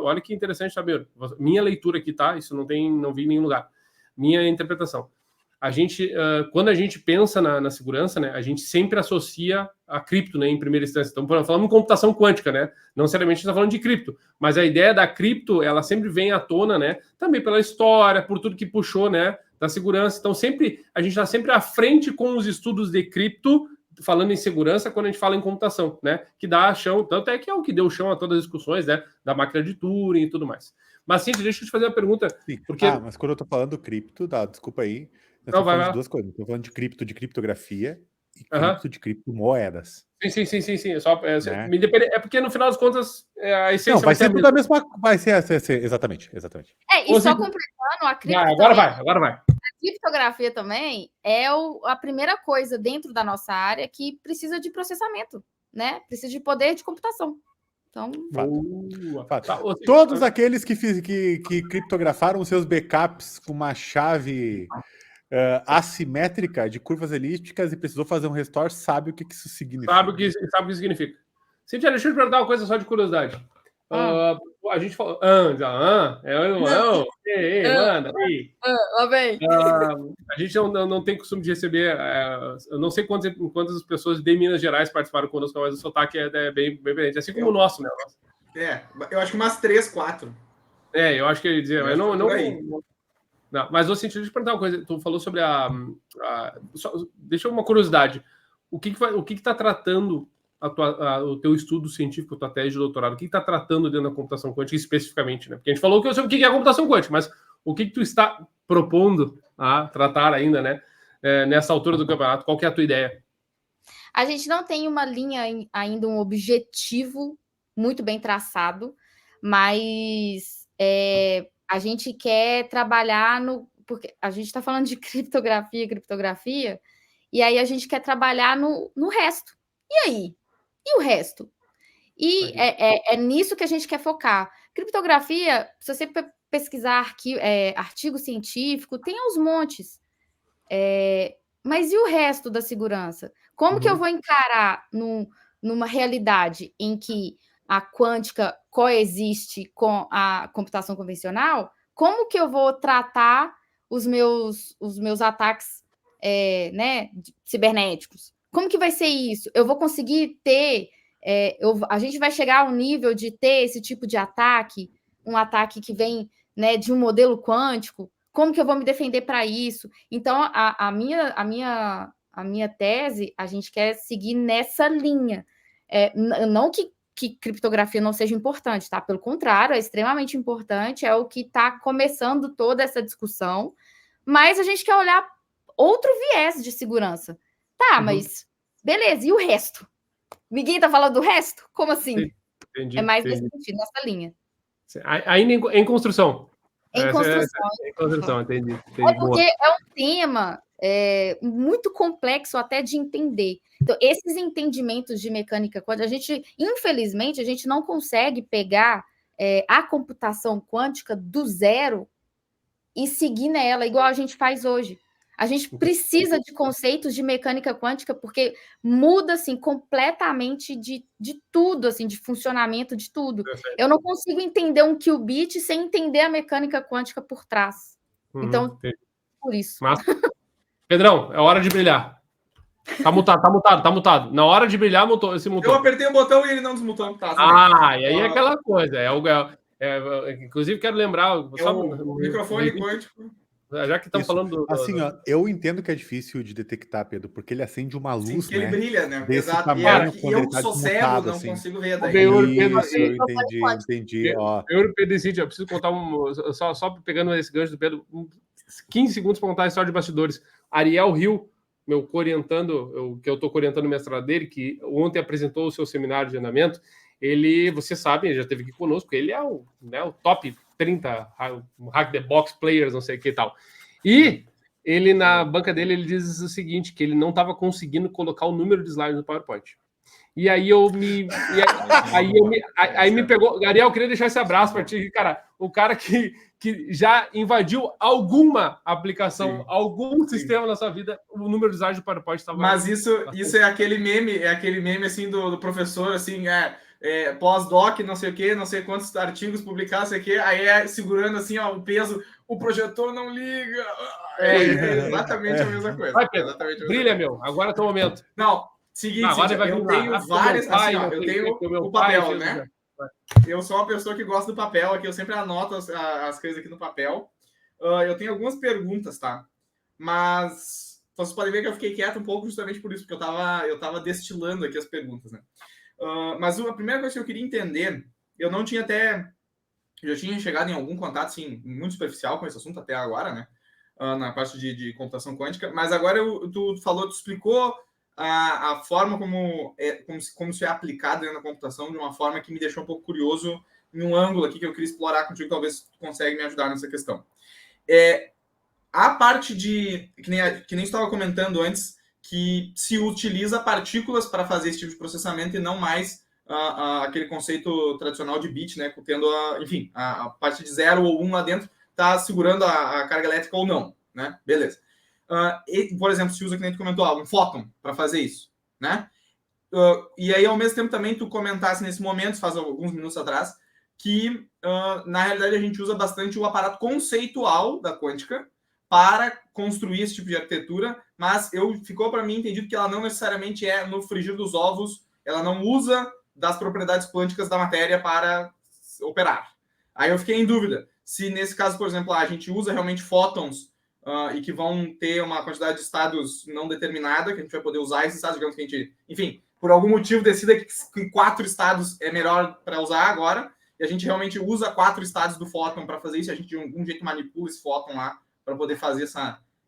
olha que interessante, saber. Minha leitura aqui, tá? Isso não vi em nenhum lugar. Minha interpretação. A gente, quando a gente pensa na segurança, né, a gente sempre associa a cripto, né, em primeira instância. Então, falando em computação quântica, né, não necessariamente está falando de cripto, mas a ideia da cripto, ela sempre vem à tona, né, também pela história, por tudo que puxou, né, da segurança. Então, a gente está sempre à frente com os estudos de cripto, falando em segurança, quando a gente fala em computação, né, que dá chão, tanto é que é o que deu chão a todas as discussões, né, da máquina de Turing e tudo mais. Mas, sim, deixa eu te fazer uma pergunta. Porque... mas quando eu tô falando cripto, desculpa aí, eu Não, tô falando de duas coisas. Estou falando de criptografia e cripto de criptomoedas. Sim. É porque no final das contas a essência não, vai ser tudo a mesma. Vai ser exatamente. E só completando, a cripto. Agora vai. A criptografia também é a primeira coisa dentro da nossa área que precisa de processamento, né? Precisa de poder de computação. Então, Fato. Todos aqueles que criptografaram seus backups com uma chave assimétrica de curvas elípticas e precisou fazer um restore, sabe o que isso significa. Sabe o que significa. Cíntia, deixa eu te perguntar uma coisa só de curiosidade. A gente falou... manda aí. Lá vem. A gente não tem costume de receber... eu não sei quantas pessoas de Minas Gerais participaram conosco, mas o sotaque é bem diferente. Assim como o nosso, né? Eu acho que umas 3, 4. Eu acho que ele dizia... Não, mas, Cíntia, deixa eu te perguntar uma coisa. Tu falou sobre deixa uma curiosidade. O que está tratando o teu estudo científico, a tua tese de doutorado? O que está tratando dentro da computação quântica especificamente? Né? Porque a gente falou sobre o que é a computação quântica, mas o que tu está propondo a tratar ainda, né? Nessa altura do campeonato? Qual que é a tua ideia? A gente não tem uma linha ainda, um objetivo muito bem traçado, mas a gente quer trabalhar porque a gente está falando de criptografia, e aí a gente quer trabalhar no resto. E aí? E o resto? E é nisso que a gente quer focar. Criptografia, se você pesquisar artigo científico, tem aos montes. Mas e o resto da segurança? Como que eu vou encarar numa realidade em que a quântica coexiste com a computação convencional? Como que eu vou tratar os meus ataques cibernéticos? Como que vai ser isso? Eu vou conseguir ter... a gente vai chegar ao nível de ter esse tipo de ataque, um ataque que vem, né, de um modelo quântico? Como que eu vou me defender para isso? Então, a minha tese, a gente quer seguir nessa linha. Não que criptografia não seja importante, tá? Pelo contrário, é extremamente importante, é o que está começando toda essa discussão, mas a gente quer olhar outro viés de segurança. Tá, mas beleza, e o resto? Ninguém tá falando do resto? Como assim? Entendi, é mais nesse sentido, nessa linha. Ainda em construção. Em construção. Em construção, entendi. Porque é um tema muito complexo até de entender. Então, esses entendimentos de mecânica quântica, infelizmente, a gente não consegue pegar a computação quântica do zero e seguir nela, igual a gente faz hoje. A gente precisa de conceitos de mecânica quântica, porque muda assim, completamente de tudo, assim, de funcionamento de tudo. Perfeito. Eu não consigo entender um qubit sem entender a mecânica quântica por trás. Então, por isso. Mas, Pedrão, é hora de brilhar. Tá mutado. Na hora de brilhar, se mutou. Eu apertei o botão e ele não desmutou. Tá, e aí é aquela coisa. Inclusive, quero lembrar... o microfone quântico. Já que estamos falando do... Assim, ó, eu entendo que é difícil de detectar, Pedro, porque ele acende uma luz, Sim, que ele brilha, né? Desse Exato. tamanho, E eu sou cego, não consigo ver daí. Isso, eu entendi. Eu preciso contar só pegando esse gancho do Pedro, 15 segundos para contar a história de bastidores. Ariel Hill, meu coorientando, que eu estou coorientando o mestrado dele, que ontem apresentou o seu seminário de andamento, ele, você sabe, ele já esteve aqui conosco, ele é o top 30 Hack the Box players, não sei o que e tal. E ele, na banca dele, ele diz o seguinte, que ele não estava conseguindo colocar o número de slides no PowerPoint. E aí me pegou... Ariel, eu queria deixar esse abraço para ti, cara. O cara que já invadiu alguma aplicação, algum sistema na sua vida, o número de slides do PowerPoint estava... Mas isso é aquele meme assim do professor, assim, pós-doc, não sei o quê, não sei quantos artigos publicar, não sei o quê, aí segurando assim, ó, o peso, o projetor não liga. Exatamente a mesma coisa. Vai, Pedro, brilha, meu. Agora é o teu momento. Não, seguinte, eu tenho várias, assim, ó, eu tenho o papel, né? Eu sou uma pessoa que gosta do papel, aqui eu sempre anoto as coisas aqui no papel. Eu tenho algumas perguntas, tá? Mas vocês podem ver que eu fiquei quieto um pouco justamente por isso, porque eu tava destilando aqui as perguntas, né? Mas a primeira coisa que eu queria entender, eu já tinha chegado em algum contato, assim, muito superficial com esse assunto até agora, né? Na parte de computação quântica, mas agora tu explicou a forma como isso é aplicado dentro da computação de uma forma que me deixou um pouco curioso em um ângulo aqui que eu queria explorar contigo, talvez tu consiga me ajudar nessa questão. A parte que nem estava comentando antes, que se utiliza partículas para fazer esse tipo de processamento e não mais aquele conceito tradicional de bit, né? Tendo a parte de 0 ou 1 lá dentro, está segurando a carga elétrica ou não, né? Beleza. Por exemplo, se usa, que nem tu comentou, um fóton para fazer isso, né? E aí, ao mesmo tempo, também tu comentasse nesse momento, faz alguns minutos atrás, que, na realidade, a gente usa bastante o aparato conceitual da quântica para construir esse tipo de arquitetura, mas ficou para mim entendido que ela não necessariamente é no frigir dos ovos, ela não usa das propriedades quânticas da matéria para operar. Aí eu fiquei em dúvida se, nesse caso, por exemplo, a gente usa realmente fótons e que vão ter uma quantidade de estados não determinada, que a gente vai poder usar esses estados, digamos que a gente, enfim, por algum motivo decida que 4 estados é melhor para usar agora, e a gente realmente usa 4 estados do fóton para fazer isso, a gente de algum jeito manipula esse fóton lá para poder fazer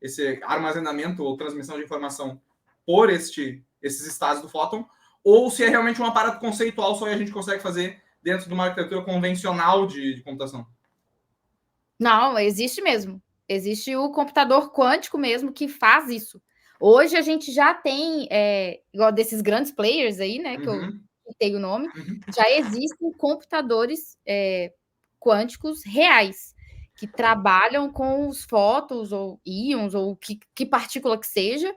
esse armazenamento ou transmissão de informação por esses estados do fóton, ou se é realmente um aparato conceitual só e a gente consegue fazer dentro de uma arquitetura convencional de computação. Não, existe mesmo. Existe o computador quântico mesmo que faz isso. Hoje a gente já tem, igual desses grandes players aí, né, que eu tenho o nome, já existem computadores quânticos reais, que trabalham com os fótons ou íons, ou que partícula que seja,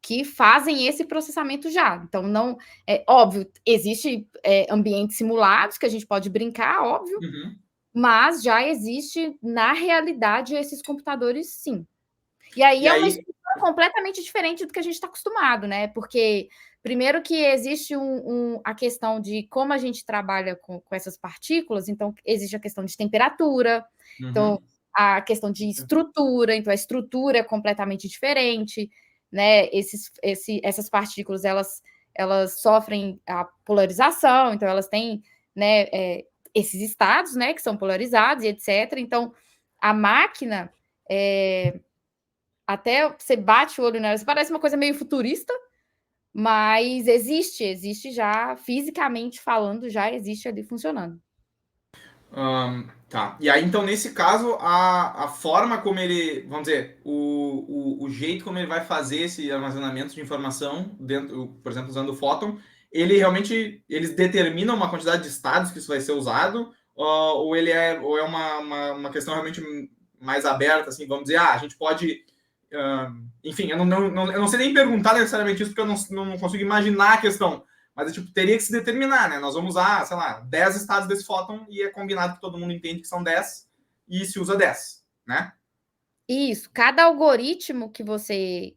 que fazem esse processamento já. Então, não é óbvio, existe ambientes simulados que a gente pode brincar, óbvio, mas já existe, na realidade, esses computadores, sim. E aí uma estrutura completamente diferente do que a gente está acostumado, né? Porque, primeiro que existe a questão de como a gente trabalha com essas partículas, então existe a questão de temperatura, então a questão de estrutura, então a estrutura é completamente diferente, né? Essas partículas, elas sofrem a polarização, então elas têm, né, esses estados, né, que são polarizados e etc. Então, a máquina, até você bate o olho nela, parece uma coisa meio futurista, mas existe já, fisicamente falando, já existe ali funcionando. Tá. E aí, então, nesse caso, a forma como ele, vamos dizer, o jeito como ele vai fazer esse armazenamento de informação, dentro, por exemplo, usando o Photon, eles determinam uma quantidade de estados que isso vai ser usado, ou é uma questão realmente mais aberta, assim, vamos dizer, a gente pode... enfim, eu não sei nem perguntar necessariamente isso, porque eu não consigo imaginar a questão. Mas, tipo, teria que se determinar, né? Nós vamos usar, sei lá, 10 estados desse Photon e é combinado que todo mundo entende que são 10 e se usa 10, né? Isso. Cada algoritmo que você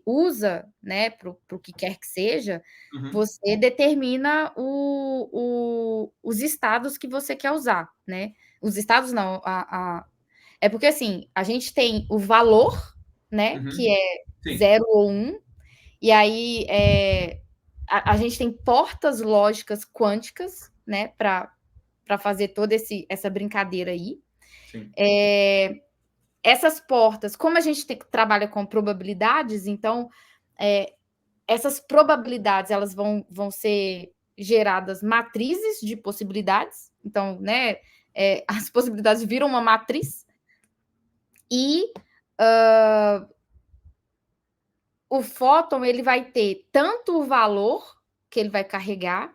usa, né, para o que quer que seja, você determina os estados que você quer usar, né? Os estados não. É porque, assim, a gente tem o valor, né, que é 0 ou 1, e aí a gente tem portas lógicas quânticas, né, para fazer toda essa brincadeira aí. Sim. Essas portas, como a gente trabalha com probabilidades, então essas probabilidades elas vão ser geradas matrizes de possibilidades, então, né, as possibilidades viram uma matriz, e o fóton ele vai ter tanto o valor que ele vai carregar,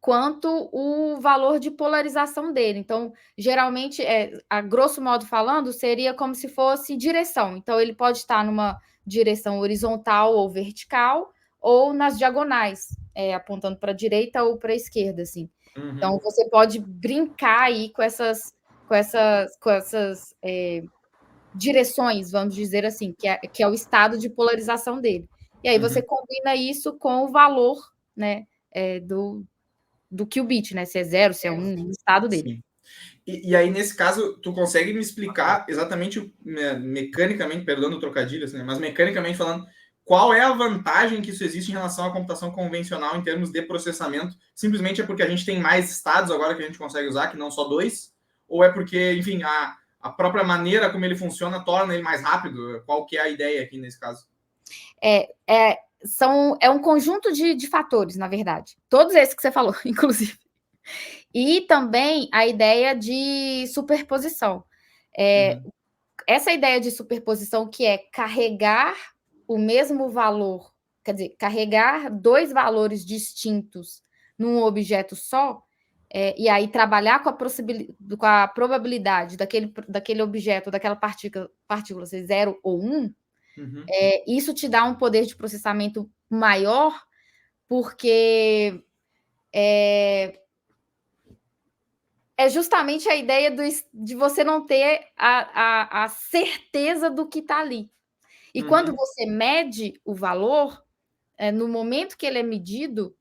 quanto o valor de polarização dele. Então, geralmente, a grosso modo falando, seria como se fosse direção. Então, ele pode estar numa direção horizontal ou vertical, ou nas diagonais, apontando para a direita ou para a esquerda, assim. Então, você pode brincar aí com essas direções, vamos dizer assim, que é o estado de polarização dele. E aí você combina isso com o valor, né, do qubit, né? Se é 0, se é 1, o estado dele. Sim. E aí, nesse caso, tu consegue me explicar exatamente, mecanicamente, perdão o trocadilho, assim, né? Mas mecanicamente falando, qual é a vantagem que isso existe em relação à computação convencional em termos de processamento? Simplesmente é porque a gente tem mais estados agora que a gente consegue usar, que não só 2? Ou é porque, enfim, a própria maneira como ele funciona torna ele mais rápido? Qual que é a ideia aqui nesse caso? É um conjunto de fatores, na verdade. Todos esses que você falou, inclusive. E também a ideia de superposição. Essa ideia de superposição, que é carregar o mesmo valor, quer dizer, carregar 2 valores distintos num objeto só, e aí trabalhar com a probabilidade daquele objeto, daquela partícula ser 0 ou 1, isso te dá um poder de processamento maior, porque é justamente a ideia de você não ter a certeza do que está ali. E quando você mede o valor, no momento que ele é medido,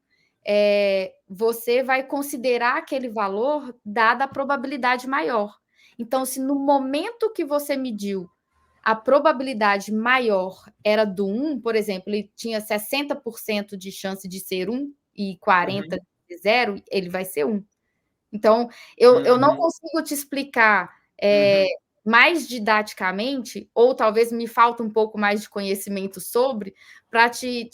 você vai considerar aquele valor dada a probabilidade maior. Então, se no momento que você mediu a probabilidade maior era do 1, por exemplo, ele tinha 60% de chance de ser 1 e 40% de 0, ele vai ser 1. Então, eu não consigo te explicar mais didaticamente, ou talvez me falta um pouco mais de conhecimento sobre, para te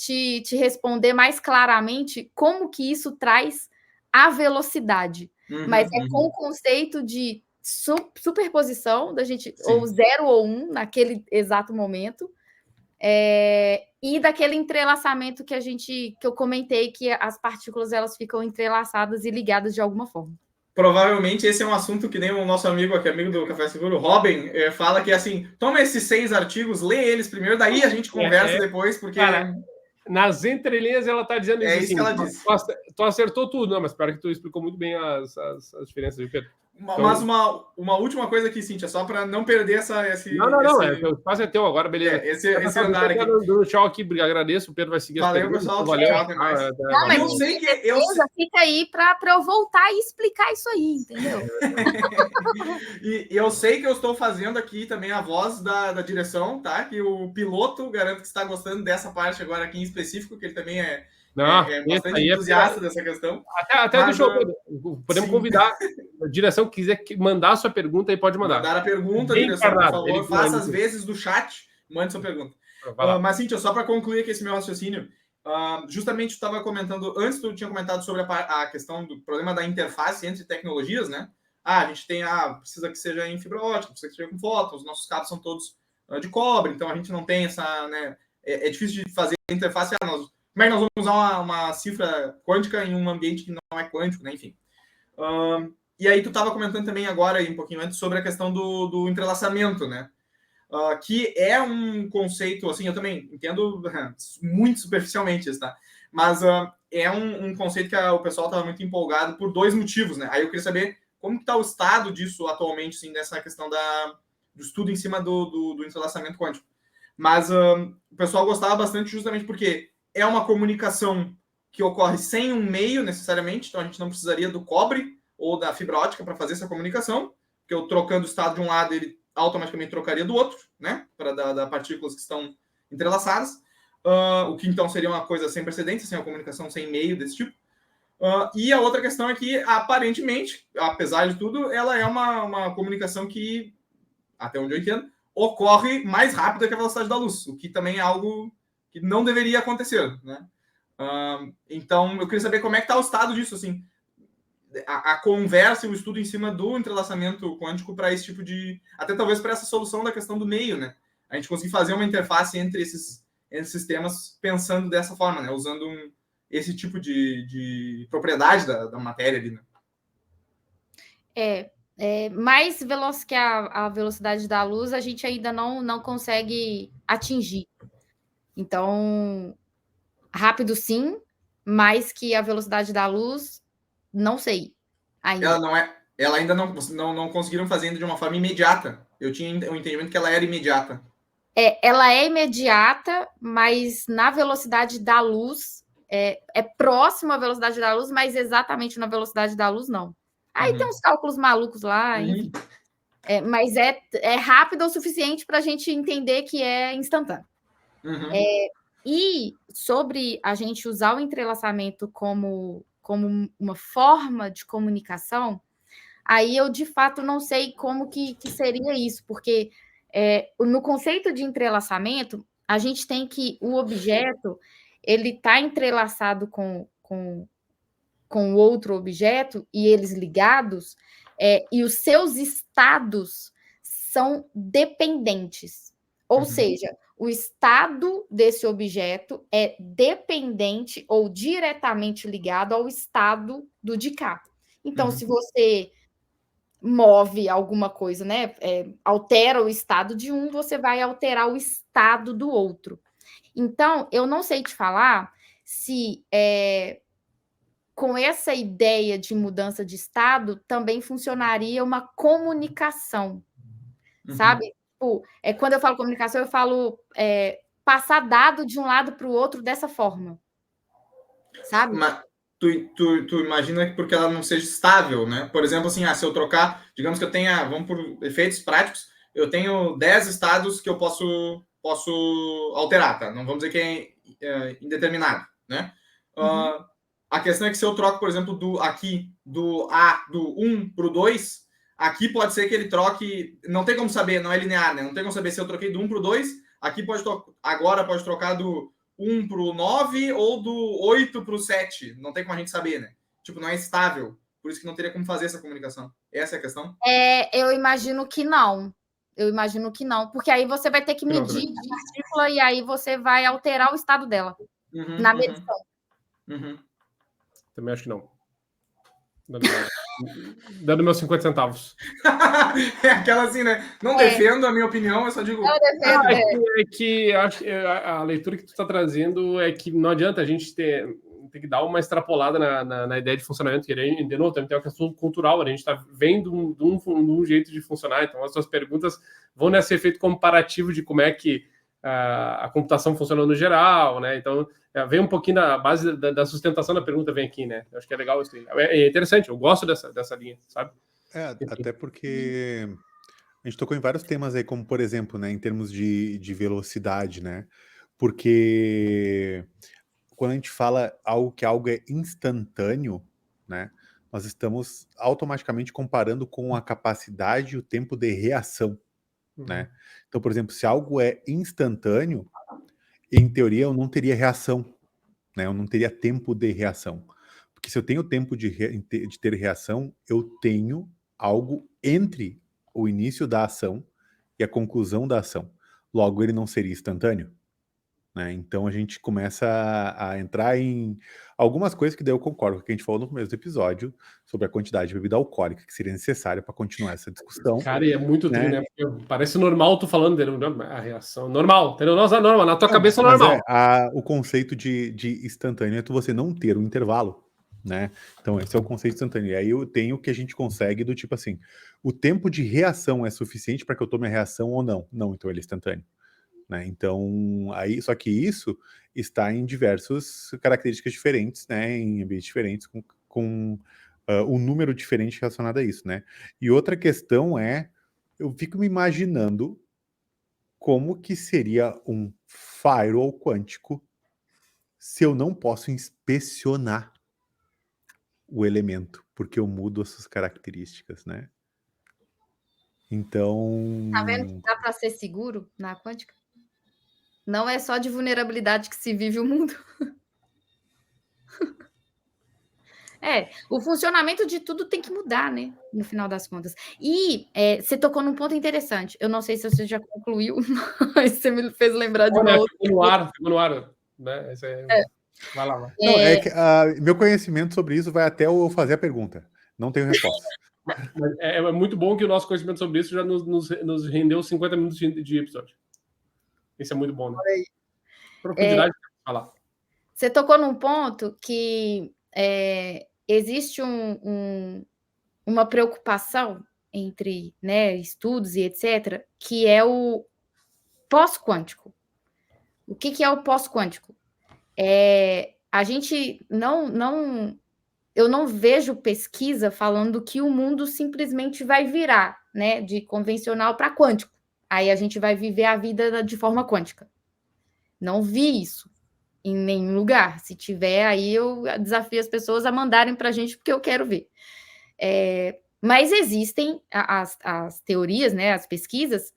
responder mais claramente como que isso traz a velocidade. Mas é com o conceito de superposição, da gente, ou 0 ou 1 naquele exato momento, e daquele entrelaçamento que eu comentei, que as partículas elas ficam entrelaçadas e ligadas de alguma forma. Provavelmente esse é um assunto que nem o nosso amigo aqui, amigo do Café Seguro, Robin, fala que assim, toma esses 6 artigos, lê eles primeiro, daí a gente conversa depois, porque... Cara, nas entrelinhas ela está dizendo isso. É isso assim, que ela disse. Tu acertou tudo, não, mas espero que tu explicou muito bem as diferenças de Pedro. Mas uma última coisa aqui, Cíntia, só para não perder esse... Não, o espaço é teu agora, beleza. Esse andar aqui. Dando tchau aqui, agradeço, o Pedro vai seguir. Valeu, pessoal. Valeu. Tchau, até mais. Não, mas eu sei que... Fica aí para eu voltar e explicar isso aí, entendeu? E eu sei que eu estou fazendo aqui também a voz da direção, tá? Que o piloto, garanto que está gostando dessa parte agora aqui em específico, que ele também é bastante entusiasta dessa questão. Até deixa eu... Podemos convidar a direção que quiser mandar a sua pergunta aí, pode mandar. Mandar a pergunta, direção, por favor. Faça as vezes do chat, mande sua pergunta. Mas, Cíntia, só para concluir aqui esse meu raciocínio, justamente tu estava comentando, antes tu tinha comentado sobre a questão do problema da interface entre tecnologias, né? a gente precisa que seja em fibra ótica, precisa que seja com foto, os nossos cabos são todos de cobre, então a gente não tem essa, né, é difícil de fazer interface, como é que nós vamos usar uma cifra quântica em um ambiente que não é quântico, né, enfim. E aí tu estava comentando também agora, um pouquinho antes, sobre a questão do entrelaçamento, né, que é um conceito, assim, eu também entendo muito superficialmente isso, tá? Mas é um conceito que o pessoal estava muito empolgado por 2 motivos, né? Aí eu queria saber como que está o estado disso atualmente, assim, dessa questão do estudo em cima do entrelaçamento quântico. Mas o pessoal gostava bastante justamente porque é uma comunicação que ocorre sem um meio, necessariamente, então a gente não precisaria do cobre ou da fibra ótica para fazer essa comunicação, porque eu trocando o estado de um lado, ele automaticamente trocaria do outro, né? Para dar partículas que estão entrelaçadas. O que então seria uma coisa sem precedentes, sem uma comunicação sem meio desse tipo. E a outra questão é que, aparentemente, apesar de tudo, ela é uma comunicação que, até onde eu entendo, ocorre mais rápido que a velocidade da luz, o que também é algo que não deveria acontecer, né? Então, eu queria saber como é que está o estado disso, assim, a conversa e o estudo em cima do entrelaçamento quântico para esse tipo de... Até talvez para essa solução da questão do meio, né? A gente conseguir fazer uma interface entre esses sistemas pensando dessa forma, né? Usando esse tipo de propriedade da matéria ali, né? Mais veloz que a velocidade da luz, a gente ainda não consegue atingir. Então, rápido sim, mais que a velocidade da luz, não sei ainda. Ela ainda não conseguiram fazer ainda de uma forma imediata. Eu tinha o entendimento que ela era imediata. Ela é imediata, mas na velocidade da luz, é próximo à velocidade da luz, mas exatamente na velocidade da luz, não. Aí tem uns cálculos malucos lá, enfim. Mas é rápido o suficiente para a gente entender que é instantâneo. E sobre a gente usar o entrelaçamento como uma forma de comunicação, aí eu, de fato, não sei como que seria isso, porque no conceito de entrelaçamento, a gente tem que o objeto ele está entrelaçado com outro objeto e eles ligados, e os seus estados são dependentes. Ou seja, o estado desse objeto é dependente ou diretamente ligado ao estado do de cá. Então, se você move alguma coisa, né? Altera o estado de um, você vai alterar o estado do outro. Então, eu não sei te falar se com essa ideia de mudança de estado também funcionaria uma comunicação, sabe? Tipo, quando eu falo comunicação, eu falo passar dado de um lado para o outro dessa forma, sabe? Mas tu imagina que porque ela não seja estável, né? Por exemplo, assim, se eu trocar, digamos que eu tenha, vamos por efeitos práticos, eu tenho 10 estados que eu posso alterar, tá? Não vamos dizer que é indeterminado, né? A questão é que se eu troco, por exemplo, do 1 para o 2, aqui pode ser que ele troque, não tem como saber, não é linear, né? Não tem como saber se eu troquei do 1 para o 2, aqui agora pode trocar do 1 para o 9 ou do 8 para o 7. Não tem como a gente saber, né? Tipo, não é estável. Por isso que não teria como fazer essa comunicação. Essa é a questão? Eu imagino que não. Porque aí você vai ter que medir a partícula e aí você vai alterar o estado dela na medição. Também acho que não. Dando meus 50 centavos. É aquela assim, né? Não defendo a minha opinião, eu só digo... É que acho que a leitura que tu está trazendo é que não adianta a gente tem que dar uma extrapolada na ideia de funcionamento, que de novo, também tem uma questão cultural, a gente está vendo de um jeito de funcionar, então as suas perguntas vão nesse efeito comparativo de como é que a computação funciona no geral, né? Então, vem um pouquinho da base da sustentação da pergunta, vem aqui, né? Eu acho que é legal isso aí. É interessante, eu gosto dessa linha, sabe? Até porque a gente tocou em vários temas aí, como, por exemplo, né, em termos de velocidade, né? Porque quando a gente fala que algo é instantâneo, né? Nós estamos automaticamente comparando com a capacidade e o tempo de reação, né? Então, por exemplo, se algo é instantâneo, em teoria eu não teria reação, né? Eu não teria tempo de reação. Porque se eu tenho tempo de ter reação, eu tenho algo entre o início da ação e a conclusão da ação. Logo, ele não seria instantâneo, né? Então a gente começa a entrar em algumas coisas que daí eu concordo com o que a gente falou no começo do episódio sobre a quantidade de bebida alcoólica que seria necessária para continuar essa discussão. Cara, e é muito tri, né? Porque parece normal tu falando dele, a reação. Normal, entendeu? Nossa, normal, na tua cabeça é normal. O conceito de instantâneo é você não ter um intervalo, né? Então esse é o conceito instantâneo. E aí eu tenho o que a gente consegue do tipo assim, o tempo de reação é suficiente para que eu tome a reação ou não? Não, então ele é instantâneo. Né? Então, aí, só que isso está em diversas características diferentes, né? Em ambientes diferentes, com um número diferente relacionado a isso, né? E outra questão é, eu fico me imaginando como que seria um firewall quântico se eu não posso inspecionar o elemento, porque eu mudo as suas características, né? Então... Tá vendo que dá para ser seguro na quântica? Não é só de vulnerabilidade que se vive o mundo. O funcionamento de tudo tem que mudar, né? No final das contas. E você tocou num ponto interessante. Eu não sei se você já concluiu, mas você me fez lembrar de uma outra. Ficou no ar, né? Vai lá, vai. Não, é que meu conhecimimento sobre isso vai até eu fazer a pergunta. Não tenho resposta. É muito bom que o nosso conhecimento sobre isso já nos rendeu 50 minutos de episódio. Isso é muito bom, né? Profundidade para falar. Você tocou num ponto que existe uma preocupação entre, né, estudos e etc., que é o pós-quântico. O que é o pós-quântico? A gente eu não vejo pesquisa falando que o mundo simplesmente vai virar, né, de convencional para quântico. Aí a gente vai viver a vida de forma quântica. Não vi isso em nenhum lugar. Se tiver, aí eu desafio as pessoas a mandarem para a gente, porque eu quero ver. Mas existem as teorias, né, as pesquisas,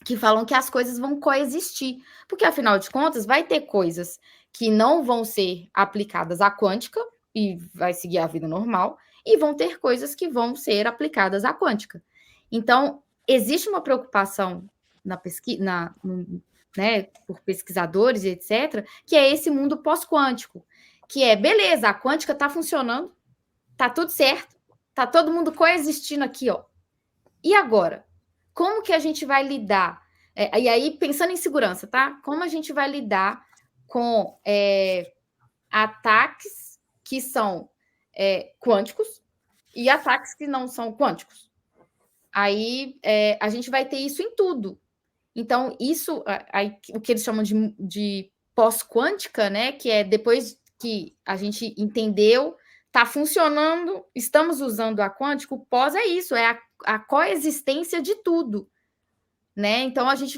que falam que as coisas vão coexistir. Porque, afinal de contas, vai ter coisas que não vão ser aplicadas à quântica e vai seguir a vida normal, e vão ter coisas que vão ser aplicadas à quântica. Então, existe uma preocupação na pesquisa, né, por pesquisadores, etc., que é esse mundo pós-quântico, que é, beleza, a quântica está funcionando, está tudo certo, está todo mundo coexistindo aqui, ó. E agora? Como que a gente vai lidar? E aí, pensando em segurança, tá? Como a gente vai lidar com ataques que são quânticos e ataques que não são quânticos? Aí a gente vai ter isso em tudo. Então, isso, o que eles chamam de pós-quântica, né? Que é depois que a gente entendeu, está funcionando, estamos usando a quântica, o pós é isso, é a coexistência de tudo, né? Então, a gente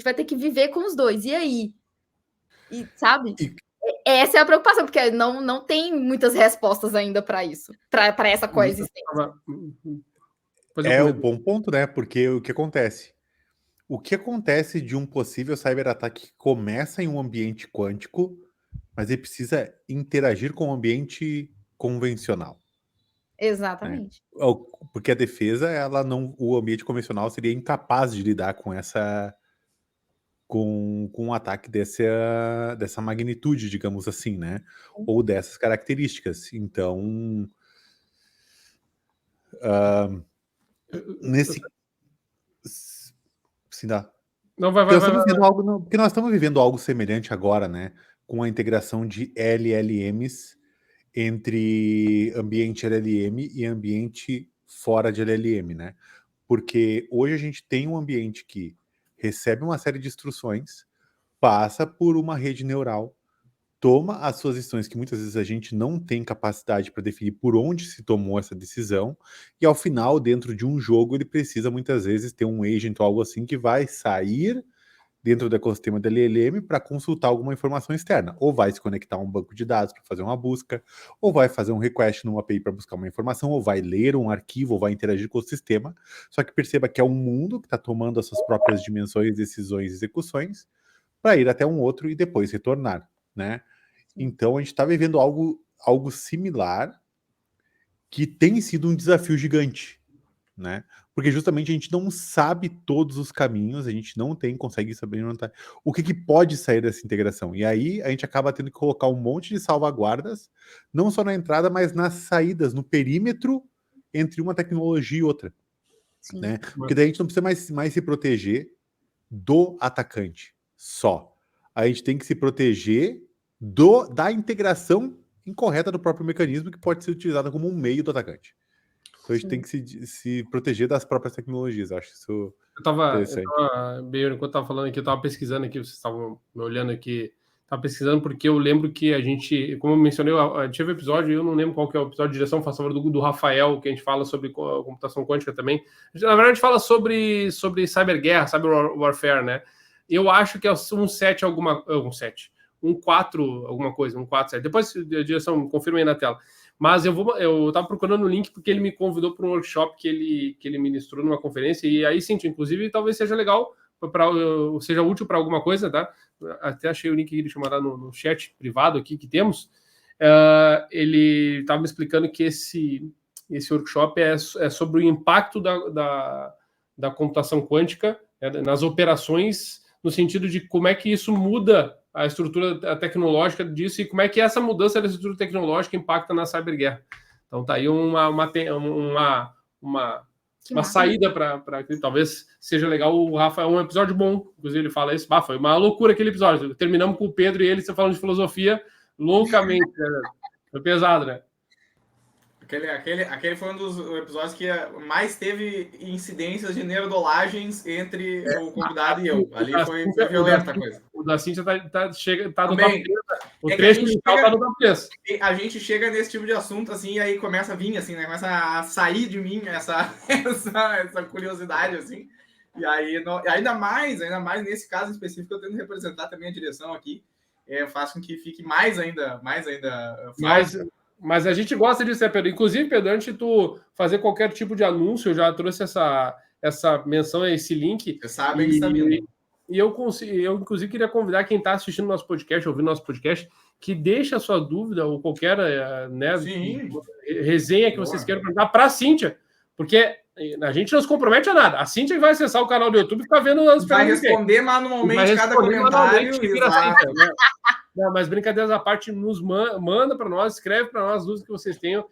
vai ter que viver com os dois. E aí? E, sabe? Essa é a preocupação, porque não tem muitas respostas ainda para isso, para essa coexistência. É um bom ponto, né? Porque o que acontece? O que acontece de um possível cyberataque que começa em um ambiente quântico, mas ele precisa interagir com o ambiente convencional? Exatamente. Né? Porque a defesa, o ambiente convencional seria incapaz de lidar com com um ataque dessa magnitude, digamos assim, né? Ou dessas características. Então, nesse... Sim, dá. Não, vai. Porque nós estamos vivendo algo semelhante agora, né? Com a integração de LLMs entre ambiente LLM e ambiente fora de LLM, né? Porque hoje a gente tem um ambiente que recebe uma série de instruções, passa por uma rede neural, toma as suas decisões, que muitas vezes a gente não tem capacidade para definir por onde se tomou essa decisão, e ao final, dentro de um jogo, ele precisa muitas vezes ter um agent ou algo assim que vai sair dentro do ecossistema da LLM para consultar alguma informação externa. Ou vai se conectar a um banco de dados para fazer uma busca, ou vai fazer um request numa API para buscar uma informação, ou vai ler um arquivo, ou vai interagir com o sistema. Só que perceba que é um mundo que está tomando as suas próprias dimensões, decisões e execuções para ir até um outro e depois retornar, né? Então a gente está vivendo algo similar, que tem sido um desafio gigante, né? Porque justamente a gente não sabe todos os caminhos, a gente não consegue saber o que pode sair dessa integração. E aí a gente acaba tendo que colocar um monte de salvaguardas, não só na entrada, mas nas saídas, no perímetro entre uma tecnologia e outra. Né? Porque daí a gente não precisa mais se proteger do atacante só. A gente tem que se proteger da integração incorreta do próprio mecanismo, que pode ser utilizada como um meio do atacante. Então a gente tem que se proteger das próprias tecnologias. Acho isso interessante. Enquanto eu estava falando aqui, eu estava pesquisando aqui, vocês estavam me olhando aqui, estava pesquisando porque eu lembro que a gente, como eu mencionei, tive um episódio, eu não lembro qual que é o episódio de direção, faço favor do Rafael, que a gente fala sobre computação quântica também. Na verdade, a gente fala sobre cyberguerra, cyber warfare, né? Eu acho que é um 7 um 4 alguma coisa, um 4, 7. Depois a direção, confirma aí na tela. Mas eu estava procurando o link porque ele me convidou para um workshop que ele ministrou numa conferência, e aí sim, inclusive, talvez seja legal, seja útil para alguma coisa, tá? Até achei o link que ele chamará no chat privado aqui que temos. Ele estava me explicando que esse workshop é sobre o impacto da computação quântica, né, nas operações, no sentido de como é que isso muda a estrutura tecnológica disso e como é que essa mudança da estrutura tecnológica impacta na cyberguerra. Então tá aí uma saída para que talvez seja legal. O Rafa é um episódio bom, inclusive ele fala isso. Foi uma loucura aquele episódio. Terminamos com o Pedro e ele falando de filosofia loucamente. Né? Foi pesado, né? Aquele foi um dos episódios que mais teve incidências de nerdolagens entre o convidado e eu. Ali foi violenta a coisa. O da Cíntia tá no top. O trecho inicial tá no top. A gente chega nesse tipo de assunto, assim, e aí começa a vir, assim, né? Começa a sair de mim essa curiosidade, assim. E aí, ainda mais nesse caso específico, eu tento representar também a direção aqui. Faz com que fique mais ainda Mas a gente gosta disso, né, Pedro? Inclusive, Pedro, antes de tu fazer qualquer tipo de anúncio, eu já trouxe essa menção, esse link. Você sabe que está vindo. E eu, inclusive, queria convidar quem está assistindo nosso podcast, ouvindo nosso podcast, que deixe a sua dúvida ou qualquer resenha que vocês queiram perguntar para a Cíntia, porque a gente não se compromete a nada. A Cíntia vai acessar o canal do YouTube e ficar vendo as perguntas. Vai responder manualmente cada comentário. Não, mas brincadeiras à parte, nos manda para nós, escreve para nós as dúvidas que vocês tenham.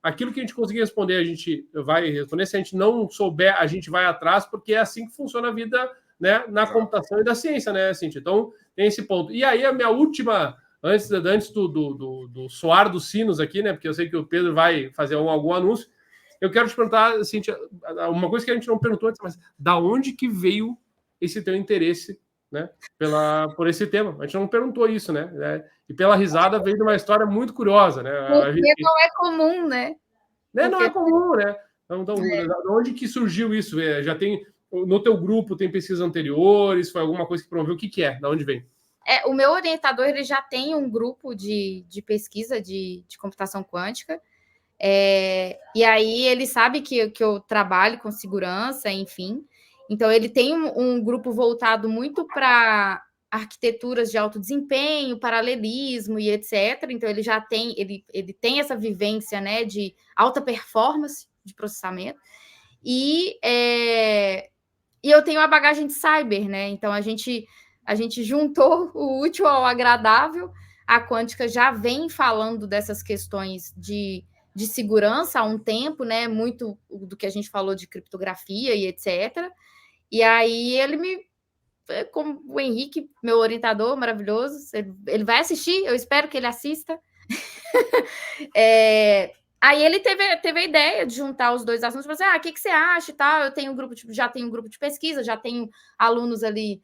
Aquilo que a gente conseguir responder, a gente vai responder. Se a gente não souber, a gente vai atrás, porque é assim que funciona a vida, né, na computação e da ciência, né, Cíntia? Então, tem esse ponto. E aí, a minha última, antes do soar dos sinos aqui, né, porque eu sei que o Pedro vai fazer algum anúncio, eu quero te perguntar, Cíntia, uma coisa que a gente não perguntou antes, mas da onde que veio esse teu interesse, né, por esse tema? A gente não perguntou isso, né? E pela risada veio de uma história muito curiosa, né? Porque não é comum, né? Não é comum, né? Então, de onde que surgiu isso? Já tem no teu grupo, tem pesquisas anteriores? Foi alguma coisa que promoveu? O que é? Da onde vem? O meu orientador, ele já tem um grupo de pesquisa de computação quântica. E aí ele sabe que eu trabalho com segurança, enfim. Então, ele tem um grupo voltado muito para arquiteturas de alto desempenho, paralelismo e etc. Então, ele já tem, ele tem essa vivência, né, de alta performance de processamento. E eu tenho a bagagem de cyber, né? Então, a gente juntou o útil ao agradável. A Quântica já vem falando dessas questões de segurança há um tempo, né? Muito do que a gente falou de criptografia e etc. E aí como o Henrique, meu orientador maravilhoso, ele vai assistir, eu espero que ele assista. Aí ele teve a ideia de juntar os dois assuntos, para dizer, o que você acha e tal? Já tenho um grupo de pesquisa, já tenho alunos ali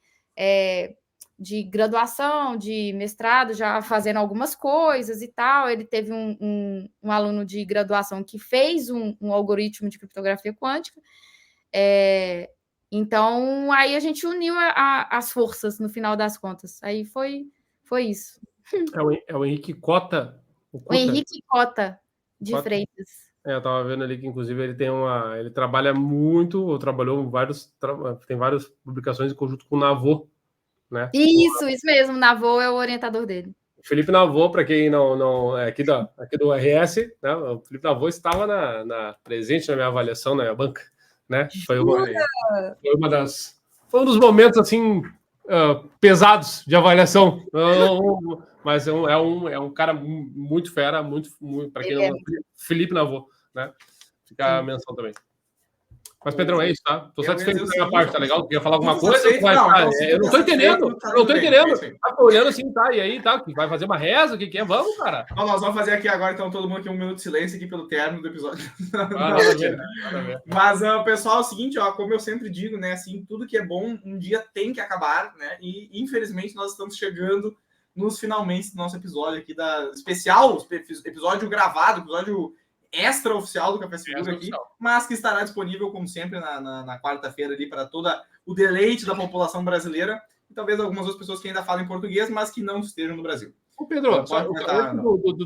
de graduação, de mestrado, já fazendo algumas coisas e tal. Ele teve um aluno de graduação que fez um algoritmo de criptografia quântica. Então, aí a gente uniu as forças no final das contas. Aí foi isso. É o Henrique Cota? O Henrique Cota, de Freitas. Eu estava vendo ali que, inclusive, ele trabalha muito, trabalhou tem várias publicações em conjunto com o Navô, né? Isso mesmo, o Navô é o orientador dele. Felipe Navô, para quem não é aqui do RS, né? O Felipe Navô estava presente na minha avaliação, na minha banca, né? Foi um dos momentos assim pesados de avaliação. Mas é um cara muito fera, muito para quem não, Felipe Navô, né? Fica a menção também. Mas, Pedrão, é isso, tá? Tô satisfeito com a minha parte, tá legal? Queria falar alguma coisa? Eu não tô entendendo. Tá olhando assim, tá? E aí, tá? Vai fazer uma reza? O que é? Vamos, cara. Então, nós vamos fazer aqui agora, então, todo mundo aqui 1 minuto de silêncio aqui pelo término do episódio. Nada a ver. Mas, pessoal, é o seguinte, ó, como eu sempre digo, né? Assim, tudo que é bom, um dia tem que acabar, né? E, infelizmente, nós estamos chegando nos finalmente do nosso episódio aqui da especial, episódio gravado, episódio extra-oficial do Café Seguro aqui, mas que estará disponível, como sempre, na quarta-feira ali para todo o deleite da população brasileira e talvez algumas outras pessoas que ainda falam em português, mas que não estejam no Brasil. Ô, Pedro, antes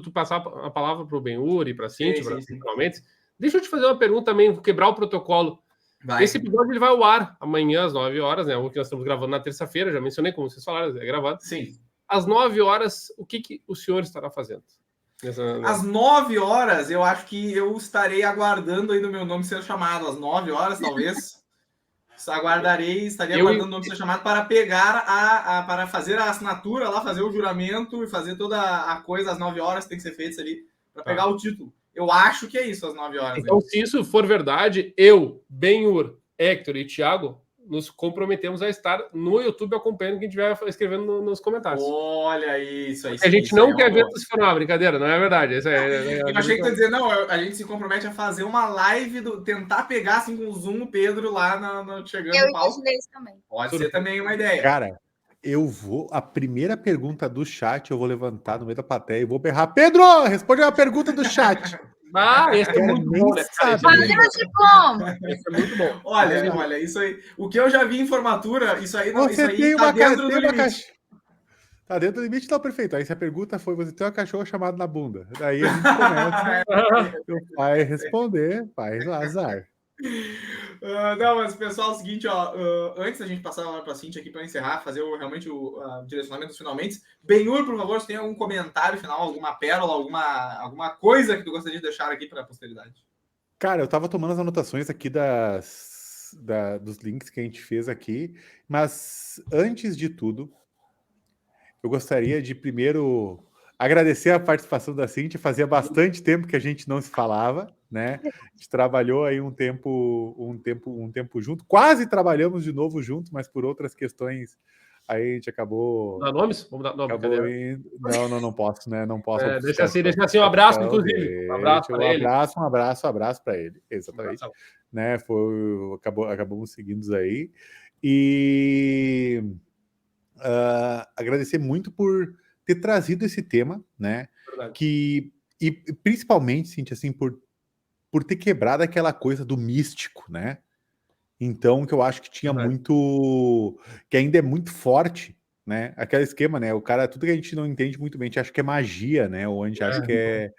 de passar a palavra para o Ben-Hur e para a Cintia, finalmente, deixa eu te fazer uma pergunta também, quebrar o protocolo. Esse episódio ele vai ao ar amanhã às 9 horas, né? O que nós estamos gravando na terça-feira, já mencionei, como vocês falaram, é gravado. Sim. Às 9 horas, o que o senhor estará fazendo? Às 9 horas, eu acho que eu estarei aguardando aí do meu nome ser chamado. Às 9 horas, talvez. Estaria aguardando o nome ser chamado para pegar para fazer a assinatura lá, fazer o juramento e fazer toda a coisa às 9 horas, tem que ser feito ali, para pegar o título. Eu acho que é isso, às 9 horas. Então, se isso for verdade, eu, Ben-Hur, Hector e Thiago nos comprometemos a estar no YouTube acompanhando quem estiver escrevendo nos comentários. Olha isso aí. A gente não quer ver se for uma brincadeira, não é verdade. Eu achei que tu ia dizer, não, a gente se compromete a fazer uma live, tentar pegar assim com o Zoom o Pedro lá chegando no palco. Isso também. Pode ser também uma ideia. Cara, a primeira pergunta do chat eu vou levantar no meio da plateia e vou berrar: Pedro, responde uma pergunta do chat. Esse é muito bom, né? Esse é muito bom. Olha, isso aí. O que eu já vi em formatura, isso aí tá dentro do limite. Tá dentro do limite, tá perfeito. Aí se a pergunta foi: você tem uma cachorra chamada na bunda? Daí a gente começa. O pai responder, pai azar. Não, mas pessoal, é o seguinte, ó, antes da gente passar para a Cintia aqui para encerrar, fazer realmente o direcionamento dos finalmente. Ben-Hur, por favor, se tem algum comentário final, alguma pérola, alguma coisa que tu gostaria de deixar aqui para a posteridade? Cara, eu tava tomando as anotações aqui dos links que a gente fez aqui, mas antes de tudo, eu gostaria de primeiro agradecer a participação da Cintia. Fazia bastante tempo que a gente não se falava, né? A gente trabalhou aí um tempo junto, quase trabalhamos de novo junto, mas por outras questões aí a gente acabou. Dá nomes? Vamos dar nome. Não posso, né? Não posso. Deixa assim, um abraço, inclusive. Um abraço para ele. Exatamente. Né? Acabamos seguindo aí. E agradecer muito por ter trazido esse tema, né? E principalmente, Cintia, assim, por ter quebrado aquela coisa do místico, né? Então, que eu acho que tinha muito... que ainda é muito forte, né? Aquele esquema, né? O cara, tudo que a gente não entende muito bem, a gente acha que é magia, né? Ou a gente acha que é...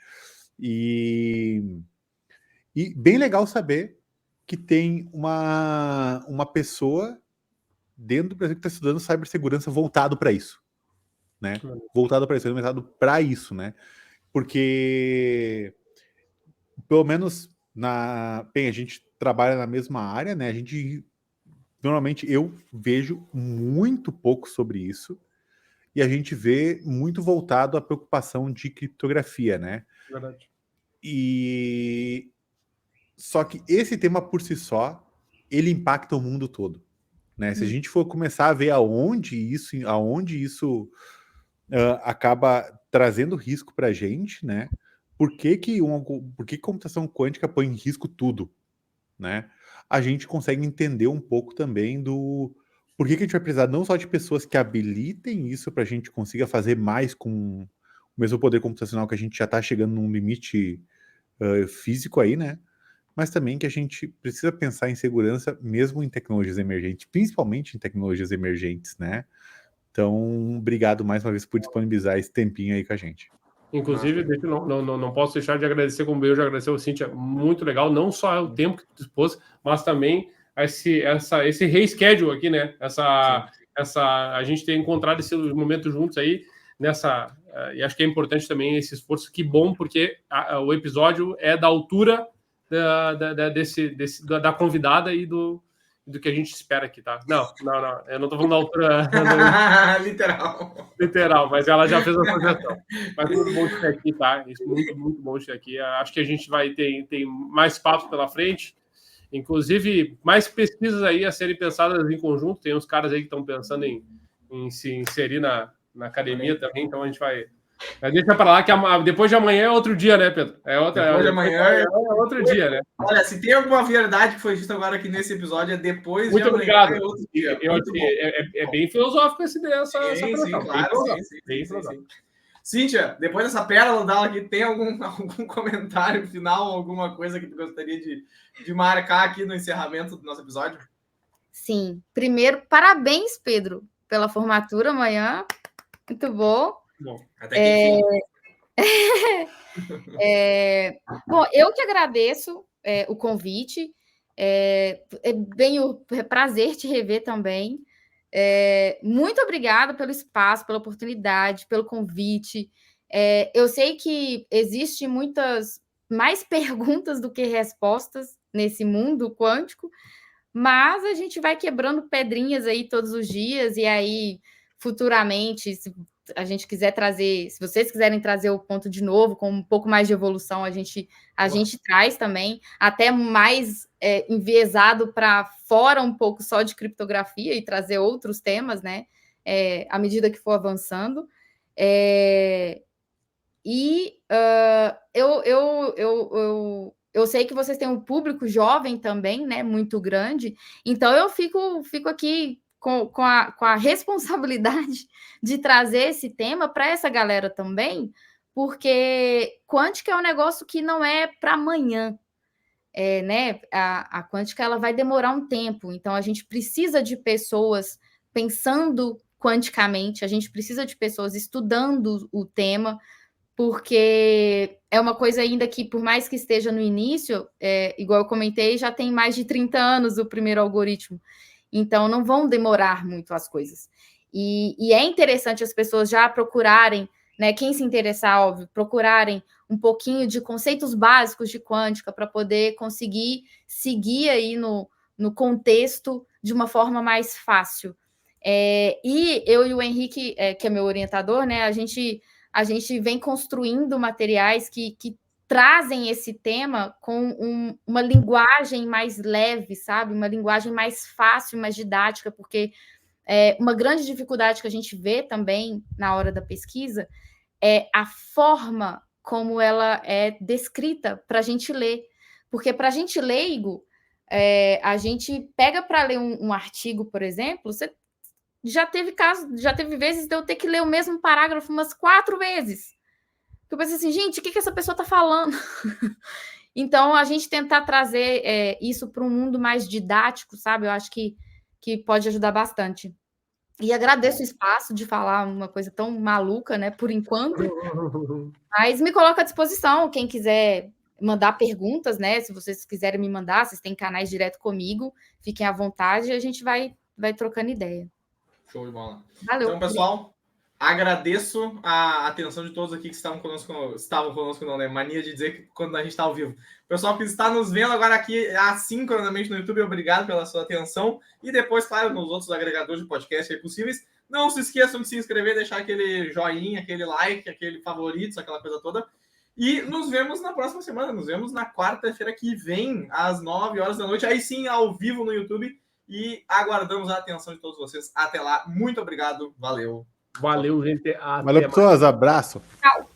E bem legal saber que tem uma pessoa dentro do Brasil que está estudando cibersegurança voltado para isso, né? Voltado para isso, né? Porque pelo menos a gente trabalha na mesma área, né? Normalmente eu vejo muito pouco sobre isso e a gente vê muito voltado à preocupação de criptografia, né? Verdade. Só que esse tema por si só, ele impacta o mundo todo, né? Se a gente for começar a ver aonde isso acaba trazendo risco para a gente, né? Por que computação quântica põe em risco tudo, né? A gente consegue entender um pouco também do por que a gente vai precisar não só de pessoas que habilitem isso para a gente consiga fazer mais com o mesmo poder computacional que a gente já está chegando num limite físico aí, né? Mas também que a gente precisa pensar em segurança mesmo em tecnologias emergentes, principalmente em tecnologias emergentes, né? Então, obrigado mais uma vez por disponibilizar esse tempinho aí com a gente. Inclusive, não posso deixar de agradecer, como eu já agradeceu o Cintia, muito legal, não só o tempo que tu dispôs, mas também esse reschedule aqui, né? A gente ter encontrado esse momento juntos aí, nessa E acho que é importante também esse esforço. Que bom, porque o episódio é da altura da convidada e do que a gente espera aqui, tá? Não. Eu não tô falando da altura literal, mas ela já fez a projeção. Mas muito bom estar aqui, tá? Muito, muito bom estar aqui. Acho que a gente vai ter mais papos pela frente. Inclusive, mais pesquisas aí a serem pensadas em conjunto. Tem uns caras aí que estão pensando em se inserir na academia também, então a gente vai... Mas deixa para lá que depois de amanhã é outro dia, né, Pedro? Depois de amanhã é outro dia, né? Olha, se tem alguma verdade que foi dita agora aqui nesse episódio, é depois muito de obrigado. amanhã é outro dia. É bem filosófico essa ideia, sim, claro. Sim. Cíntia, depois dessa pérola dela aqui, tem algum comentário final, alguma coisa que tu gostaria de marcar aqui no encerramento do nosso episódio? Sim. Primeiro, parabéns, Pedro, pela formatura amanhã. Muito bom. Bom, até que Bom, eu que agradeço o convite. É prazer te rever também. Muito obrigada pelo espaço, pela oportunidade, pelo convite. Eu sei que existem muitas mais perguntas do que respostas nesse mundo quântico, mas a gente vai quebrando pedrinhas aí todos os dias, e aí futuramente, se a gente quiser trazer, se vocês quiserem trazer o ponto de novo, com um pouco mais de evolução, a gente traz também, até mais enviesado para fora um pouco só de criptografia e trazer outros temas, né? À medida que for avançando. Eu sei que vocês têm um público jovem também, né? Muito grande. Então eu fico aqui com a responsabilidade de trazer esse tema para essa galera também, porque quântica é um negócio que não é para amanhã, né? A quântica ela vai demorar um tempo, então a gente precisa de pessoas pensando quanticamente, a gente precisa de pessoas estudando o tema, porque é uma coisa ainda que, por mais que esteja no início, igual eu comentei, já tem mais de 30 anos o primeiro algoritmo. Então, não vão demorar muito as coisas. E é interessante as pessoas já procurarem, né, quem se interessar, óbvio, procurarem um pouquinho de conceitos básicos de quântica para poder conseguir seguir aí no contexto de uma forma mais fácil. E eu e o Henrique, que é meu orientador, né, a gente vem construindo materiais que trazem esse tema com uma linguagem mais leve, sabe? Uma linguagem mais fácil, mais didática, porque uma grande dificuldade que a gente vê também na hora da pesquisa é a forma como ela é descrita para a gente ler. Porque para a gente leigo, a gente pega para ler um artigo, por exemplo, você já teve vezes de eu ter que ler o mesmo parágrafo umas 4 vezes. Eu pensei assim, gente, o que essa pessoa está falando? Então, a gente tentar trazer isso para um mundo mais didático, sabe? Eu acho que pode ajudar bastante. E agradeço o espaço de falar uma coisa tão maluca, né? Por enquanto. Mas me coloco à disposição, quem quiser mandar perguntas, né? Se vocês quiserem me mandar, vocês têm canais direto comigo, fiquem à vontade e a gente vai trocando ideia. Show de bola. Valeu. Então, pessoal, agradeço a atenção de todos aqui que estavam conosco, não, né? Mania de dizer que quando a gente está ao vivo. Pessoal que está nos vendo agora aqui assincronamente no YouTube, obrigado pela sua atenção. E depois, claro, nos outros agregadores de podcast aí possíveis. Não se esqueçam de se inscrever, deixar aquele joinha, aquele like, aquele favorito, aquela coisa toda. E nos vemos na próxima semana. Nos vemos na quarta-feira que vem, às 9 horas da noite. Aí sim, ao vivo no YouTube. E aguardamos a atenção de todos vocês. Até lá. Muito obrigado. Valeu. Valeu, gente. Valeu, pessoas. Abraço. Tchau.